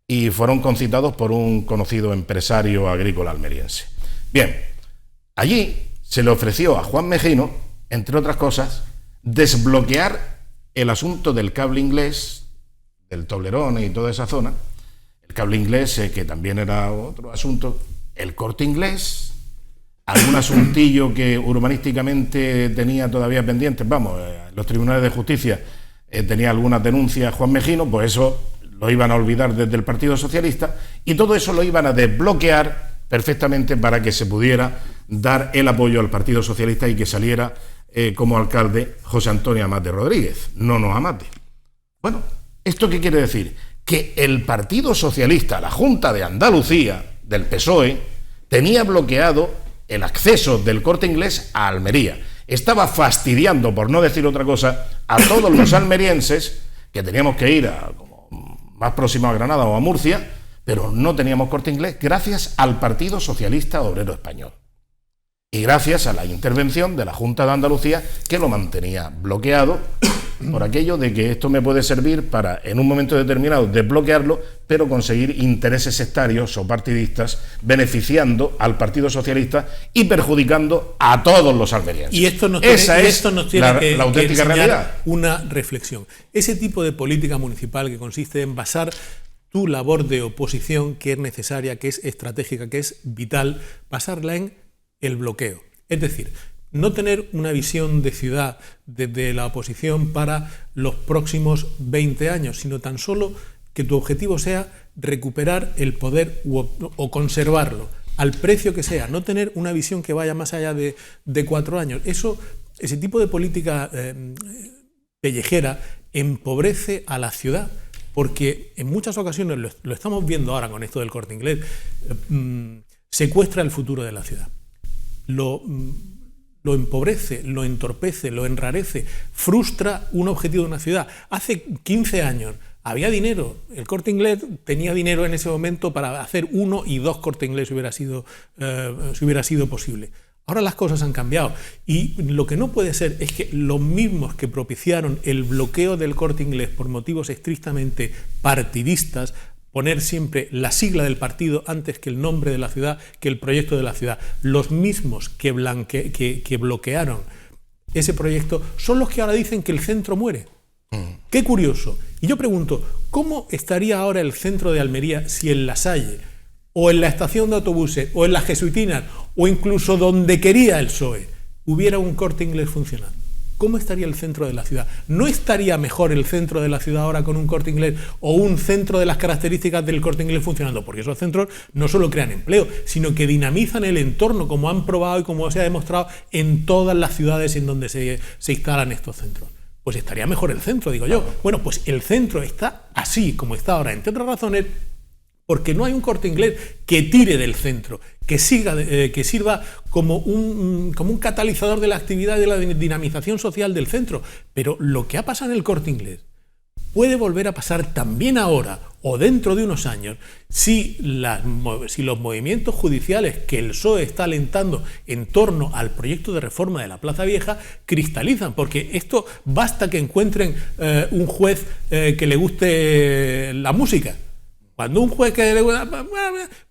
y fueron concitados por un conocido empresario agrícola almeriense. Bien, allí se le ofreció a Juan Mejino, entre otras cosas, desbloquear el asunto del cable inglés, del Toblerone y toda esa zona, el cable inglés, que también era otro asunto, el Corte Inglés, algún asuntillo que urbanísticamente tenía todavía pendientes, los tribunales de justicia tenía algunas denuncias Juan Mejino, pues eso lo iban a olvidar desde el Partido Socialista y todo eso lo iban a desbloquear perfectamente para que se pudiera dar el apoyo al Partido Socialista y que saliera como alcalde José Antonio Amate Rodríguez, no Amate. Bueno, ¿esto qué quiere decir? Que el Partido Socialista, la Junta de Andalucía del PSOE, tenía bloqueado el acceso del Corte Inglés a Almería. Estaba fastidiando, por no decir otra cosa, a todos los almerienses que teníamos que ir como más próximo a Granada o a Murcia, pero no teníamos Corte Inglés gracias al Partido Socialista Obrero Español. Y gracias a la intervención de la Junta de Andalucía, que lo mantenía bloqueado por aquello de que esto me puede servir para, en un momento determinado, desbloquearlo, pero conseguir intereses sectarios o partidistas, beneficiando al Partido Socialista y perjudicando a todos los almerienses. Y esto nos tiene que la auténtica realidad. Una reflexión. Ese tipo de política municipal que consiste en basar tu labor de oposición, que es necesaria, que es estratégica, que es vital, basarla en el bloqueo. Es decir, no tener una visión de ciudad desde la oposición para los próximos 20 años, sino tan solo que tu objetivo sea recuperar el poder o conservarlo, al precio que sea, no tener una visión que vaya más allá de 4 años. Ese tipo de política pellejera empobrece a la ciudad, porque en muchas ocasiones, lo estamos viendo ahora con esto del Corte Inglés, secuestra el futuro de la ciudad. Lo empobrece, lo entorpece, lo enrarece, frustra un objetivo de una ciudad. Hace 15 años había dinero, el Corte Inglés tenía dinero en ese momento para hacer 1 y 2 Corte Inglés si hubiera sido posible. Ahora las cosas han cambiado y lo que no puede ser es que los mismos que propiciaron el bloqueo del Corte Inglés por motivos estrictamente partidistas, poner siempre la sigla del partido antes que el nombre de la ciudad, que el proyecto de la ciudad, los mismos que bloquearon ese proyecto son los que ahora dicen que el centro muere. Qué curioso. Y yo pregunto, ¿cómo estaría ahora el centro de Almería si en La Salle, o en la estación de autobuses, o en las Jesuitinas, o incluso donde quería el PSOE, hubiera un Corte Inglés funcionando? ¿cómo estaría el centro de la ciudad? ¿No estaría mejor el centro de la ciudad ahora con un Corte Inglés o un centro de las características del Corte Inglés funcionando? Porque esos centros no solo crean empleo, sino que dinamizan el entorno, como han probado y como se ha demostrado en todas las ciudades en donde se instalan estos centros. Pues estaría mejor el centro, digo yo. Bueno, pues el centro está así como está ahora, entre otras razones, porque no hay un Corte Inglés que tire del centro, que sirva como un catalizador de la actividad y de la dinamización social del centro. Pero lo que ha pasado en el Corte Inglés puede volver a pasar también ahora o dentro de unos años si los movimientos judiciales que el PSOE está alentando en torno al proyecto de reforma de la Plaza Vieja cristalizan, porque esto basta que encuentren un juez que le guste la música. Cuando un juez que le gusta,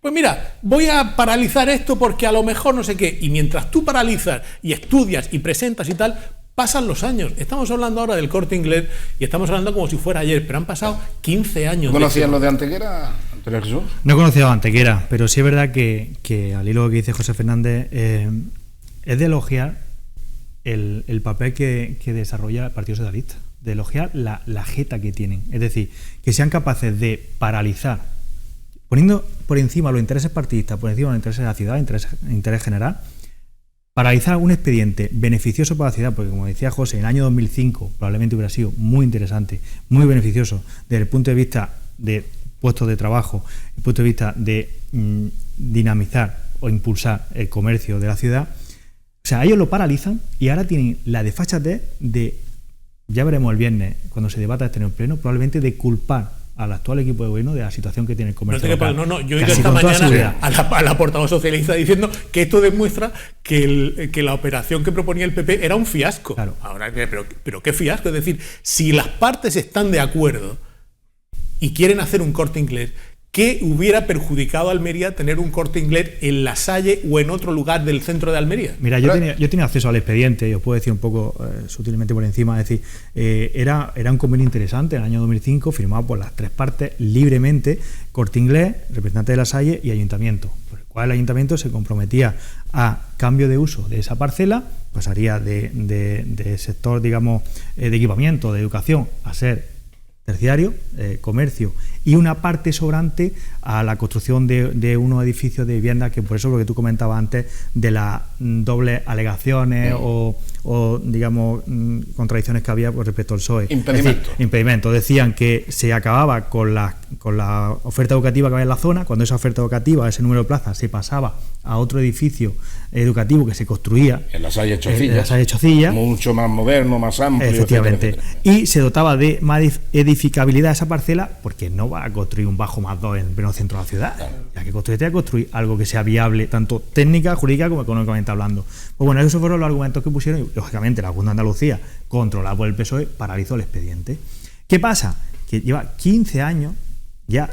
pues mira, voy a paralizar esto porque a lo mejor no sé qué, y mientras tú paralizas y estudias y presentas y tal, pasan los años. Estamos hablando ahora del Corte Inglés y estamos hablando como si fuera ayer, pero han pasado 15 años. ¿Conocías lo de Antequera, Antonio Jesús? No he conocido a Antequera, pero sí es verdad que al hilo que dice José Fernández, es de elogiar el papel que desarrolla el Partido Socialista, de elogiar la jeta que tienen. Es decir, que sean capaces de paralizar, poniendo por encima los intereses partidistas, por encima los intereses de la ciudad, interés general, paralizar un expediente beneficioso para la ciudad, porque como decía José, en el año 2005 probablemente hubiera sido muy interesante, muy beneficioso desde el punto de vista de puestos de trabajo, desde el punto de vista de dinamizar o impulsar el comercio de la ciudad. O sea, ellos lo paralizan y ahora tienen la desfachatez de, ya veremos el viernes, cuando se debata este en el Pleno, probablemente de culpar al actual equipo de gobierno de la situación que tiene el comercio local. No, yo he ido esta mañana a la portavoz socialista diciendo que esto demuestra que la operación que proponía el PP era un fiasco. Claro. Ahora, pero ¿qué fiasco? Es decir, si las partes están de acuerdo y quieren hacer un Corte Inglés, ¿qué hubiera perjudicado a Almería tener un Corte Inglés en La Salle o en otro lugar del centro de Almería? Mira, yo tenía acceso al expediente, y os puedo decir un poco sutilmente por encima, es decir, era un convenio interesante en el año 2005, firmado por las tres partes libremente, Corte Inglés, representante de La Salle y Ayuntamiento, por el cual el Ayuntamiento se comprometía a cambio de uso de esa parcela, pasaría de sector, digamos, de equipamiento, de educación, a ser terciario, comercio, y una parte sobrante a la construcción de unos edificios de vivienda, que por eso lo que tú comentabas antes de las dobles alegaciones o digamos contradicciones que había respecto al PSOE. Impedimento. Decían que se acababa con la oferta educativa que había en la zona, cuando esa oferta educativa, ese número de plazas, se pasaba a otro edificio educativo que se construía en La Salle Chocilla, mucho más moderno, más amplio, efectivamente, etcétera. Y se dotaba de más edificabilidad esa parcela, porque no va a construir un bajo más 2 en el pleno centro de la ciudad. Claro. Ya que construir algo que sea viable, tanto técnica, jurídica como económicamente hablando. Pues bueno, esos fueron los argumentos que pusieron, y lógicamente la Junta de Andalucía, controlada por el PSOE, paralizó el expediente. ¿Qué pasa? Que lleva 15 años ya.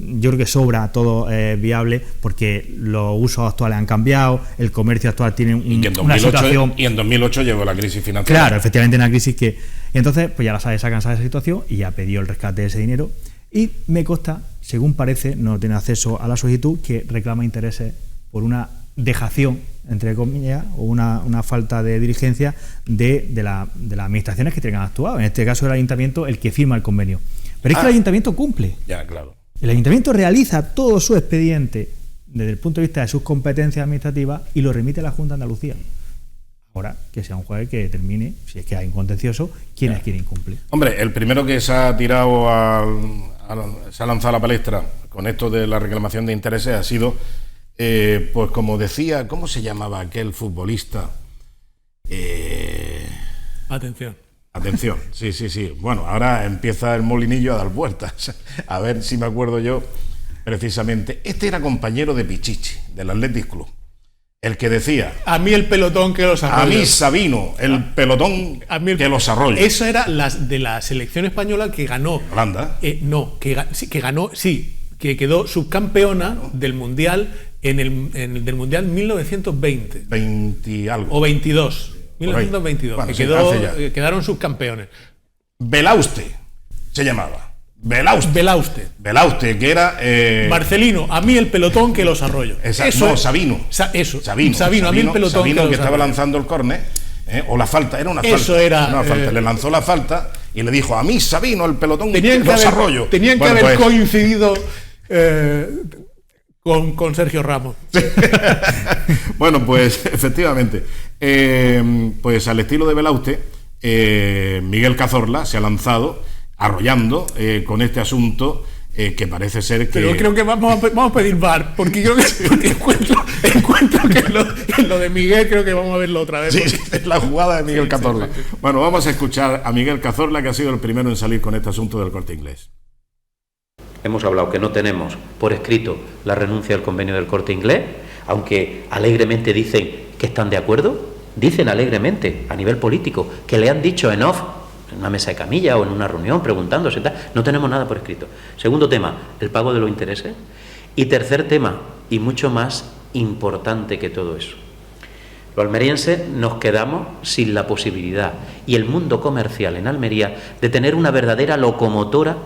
Yo creo que sobra todo viable, porque los usos actuales han cambiado, el comercio actual tiene una situación. Y en 2008 llegó la crisis financiera. Claro, efectivamente, una crisis que. Entonces, pues ya la SAE se ha cansado de esa situación y ha pedido el rescate de ese dinero. Y me consta, según parece, no tiene acceso a la solicitud, que reclama intereses por una dejación, entre comillas, o una falta de diligencia de las administraciones que tengan actuado. En este caso, el Ayuntamiento el que firma el convenio. Pero es que el Ayuntamiento cumple. Ya, claro. El Ayuntamiento realiza todo su expediente desde el punto de vista de sus competencias administrativas y lo remite a la Junta de Andalucía. Ahora, que sea un juez que determine, si es que hay un contencioso, quién es quien incumple. Hombre, el primero que se ha tirado se ha lanzado a la palestra con esto de la reclamación de intereses ha sido, pues como decía, ¿cómo se llamaba aquel futbolista? Atención, sí. Bueno, ahora empieza el molinillo a dar vueltas. A ver si me acuerdo yo precisamente. Este era compañero de Pichichi, del Athletic Club. El que decía... A mí el pelotón que los arrolla. A mí Sabino, el pelotón que los arrolla. Eso era de la selección española que ganó... Holanda. Que quedó subcampeona del Mundial del Mundial 1920. 20 y algo. O 22. 1922, bueno, que quedaron subcampeones. Belauste se llamaba. Belauste, que era... Marcelino, a mí el pelotón que los arroyo. Sabino, a mí el pelotón Sabino, que estaba lanzando el córner, O la falta, era una Eso falta. era, Una falta. Le lanzó la falta y le dijo: a mí Sabino, el pelotón Tenían que desarrollo. Tenían que Bueno, haber pues, coincidido con Sergio Ramos. Bueno, pues efectivamente, pues al estilo de Belauste, Miguel Cazorla se ha lanzado arrollando con este asunto que parece ser que... Pero creo que vamos a pedir VAR, porque creo que porque encuentro que lo de Miguel creo que vamos a verlo otra vez. Sí, es la jugada de Miguel Cazorla. Sí. Bueno, vamos a escuchar a Miguel Cazorla, que ha sido el primero en salir con este asunto del Corte Inglés. Hemos hablado que no tenemos por escrito la renuncia al convenio del Corte Inglés, aunque alegremente dicen que están de acuerdo, dicen alegremente a nivel político que le han dicho en off, en una mesa de camilla o en una reunión preguntándose, tal. No tenemos nada por escrito. Segundo tema, el pago de los intereses. Y tercer tema, y mucho más importante que todo eso, los almerienses nos quedamos sin la posibilidad, y el mundo comercial en Almería, de tener una verdadera locomotora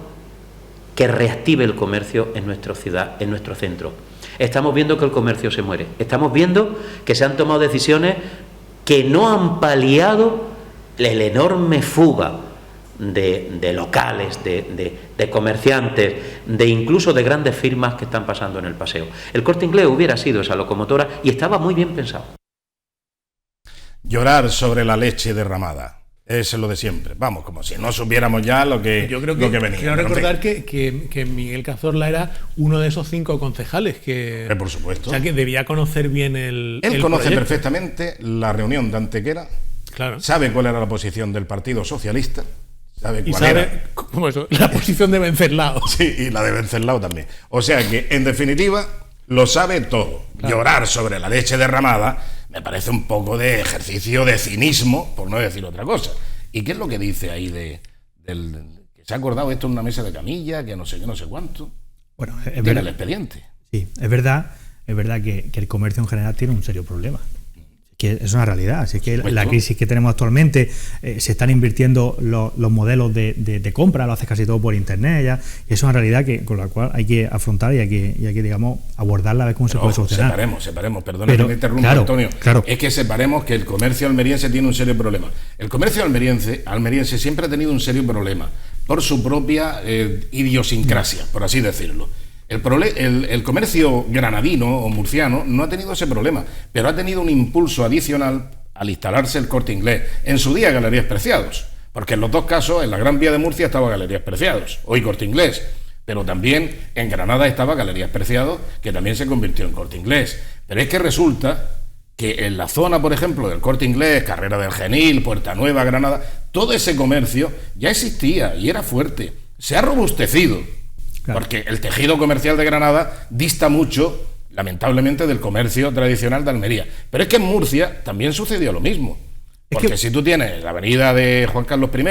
que reactive el comercio en nuestra ciudad, en nuestro centro. Estamos viendo que el comercio se muere. Estamos viendo que se han tomado decisiones que no han paliado la enorme fuga de locales, de comerciantes, de incluso de grandes firmas que están pasando en el paseo. El Corte Inglés hubiera sido esa locomotora y estaba muy bien pensado. Llorar sobre la leche derramada. Es lo de siempre. Vamos, como si no supiéramos ya lo que venía. Quiero recordar que Miguel Cazorla era uno de esos 5 concejales que... por supuesto. O sea, que debía conocer bien el conoce proyecto. Perfectamente la reunión de Antequera. Claro. Sabe cuál era la posición del Partido Socialista. Sabe cuál era. ¿Cómo eso? La posición de Venceslao. Sí, y la de Venceslao también. O sea que, en definitiva, lo sabe todo. Claro. Llorar sobre la leche derramada me parece un poco de ejercicio de cinismo, por no decir otra cosa. ¿Y qué es lo que dice ahí que se ha acordado esto en una mesa de camilla, que no sé qué, no sé cuánto? Bueno, tiene el expediente. Sí, es verdad que el comercio en general tiene un serio problema. Que es una realidad, así que la crisis que tenemos actualmente, se están invirtiendo los modelos de compra, lo haces casi todo por internet ya, y es una realidad con la cual hay que afrontar y hay que digamos, abordarla a ver cómo se puede solucionar. Separemos, perdona que me interrumpa, claro, Antonio. Claro. Es que separemos que el comercio almeriense tiene un serio problema. El comercio almeriense siempre ha tenido un serio problema por su propia idiosincrasia, por así decirlo. El comercio granadino o murciano no ha tenido ese problema, pero ha tenido un impulso adicional al instalarse el Corte Inglés. En su día, Galerías Preciados, porque en los dos casos, en la Gran Vía de Murcia estaba Galerías Preciados, hoy Corte Inglés, pero también en Granada estaba Galerías Preciados, que también se convirtió en Corte Inglés. Pero es que resulta que en la zona, por ejemplo, del Corte Inglés, Carrera del Genil, Puerta Nueva, Granada, todo ese comercio ya existía y era fuerte, se ha robustecido. Claro. Porque el tejido comercial de Granada dista mucho, lamentablemente, del comercio tradicional de Almería. Pero es que en Murcia también sucedió lo mismo. Porque si tú tienes la avenida de Juan Carlos I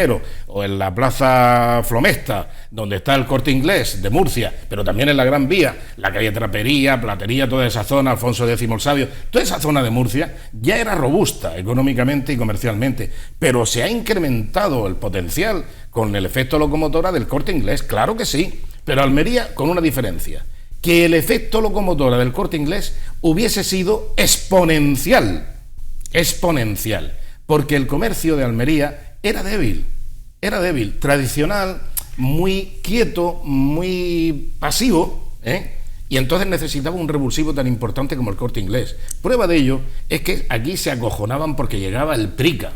o en la plaza Flomesta, donde está el Corte Inglés de Murcia, pero también en la Gran Vía, la calle Trapería, Platería, toda esa zona, Alfonso X el Sabio, toda esa zona de Murcia ya era robusta económicamente y comercialmente, pero se ha incrementado el potencial con el efecto locomotora del Corte Inglés, claro que sí, pero Almería con una diferencia, que el efecto locomotora del Corte Inglés hubiese sido exponencial, porque el comercio de Almería era débil, tradicional, muy quieto, muy pasivo, y entonces necesitaba un revulsivo tan importante como el Corte Inglés. Prueba de ello es que aquí se acojonaban porque llegaba el Prica,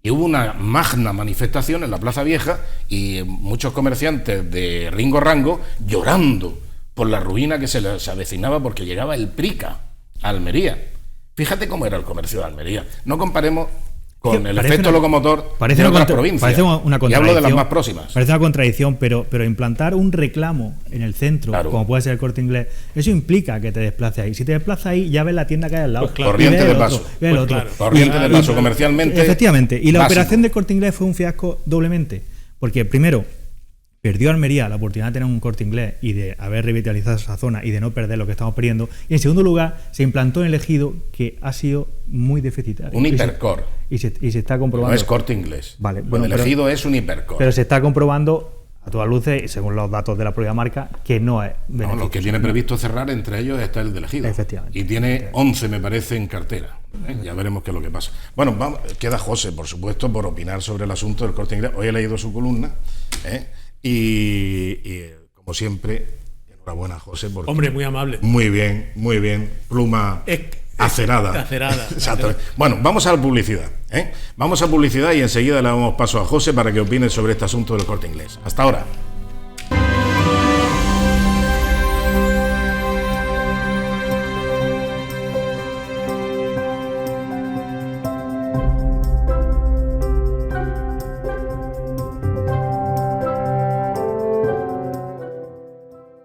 y hubo una magna manifestación en la Plaza Vieja y muchos comerciantes de Ringo Rango llorando por la ruina que se les avecinaba porque llegaba el Prica a Almería. Fíjate cómo era el comercio de Almería. No comparemos con el efecto locomotor de otras provincias. Parece una contradicción. Y hablo de las más próximas. Parece una contradicción, pero implantar un reclamo en el centro, claro, como puede ser el Corte Inglés, eso implica que te desplaces ahí. Si te desplazas ahí, ya ves la tienda que hay al lado. Pues claro. Corriente de paso. Corriente de paso comercialmente. Efectivamente. Y la operación del Corte Inglés fue un fiasco doblemente. Porque primero, perdió Almería la oportunidad de tener un Corte Inglés y de haber revitalizado esa zona y de no perder lo que estamos perdiendo. Y en segundo lugar, se implantó en el ejido, que ha sido muy deficitario. Un hipercore. Y se está comprobando. No es Corte Inglés. Vale, bueno, el ejido es un hipercore. Pero se está comprobando a todas luces, según los datos de la propia marca, que no es beneficioso. Lo que tiene previsto cerrar, entre ellos está el del ejido. Efectivamente. Y tiene 11, me parece, en cartera. Ya veremos qué es lo que pasa. Bueno, queda José, por supuesto, por opinar sobre el asunto del Corte Inglés. Hoy he leído su columna, y como siempre, enhorabuena, José. Hombre, muy amable. Muy bien, pluma acerada. Acerada. Bueno, vamos a la publicidad. Vamos a publicidad y enseguida le damos paso a José para que opine sobre este asunto del Corte Inglés. Hasta ahora.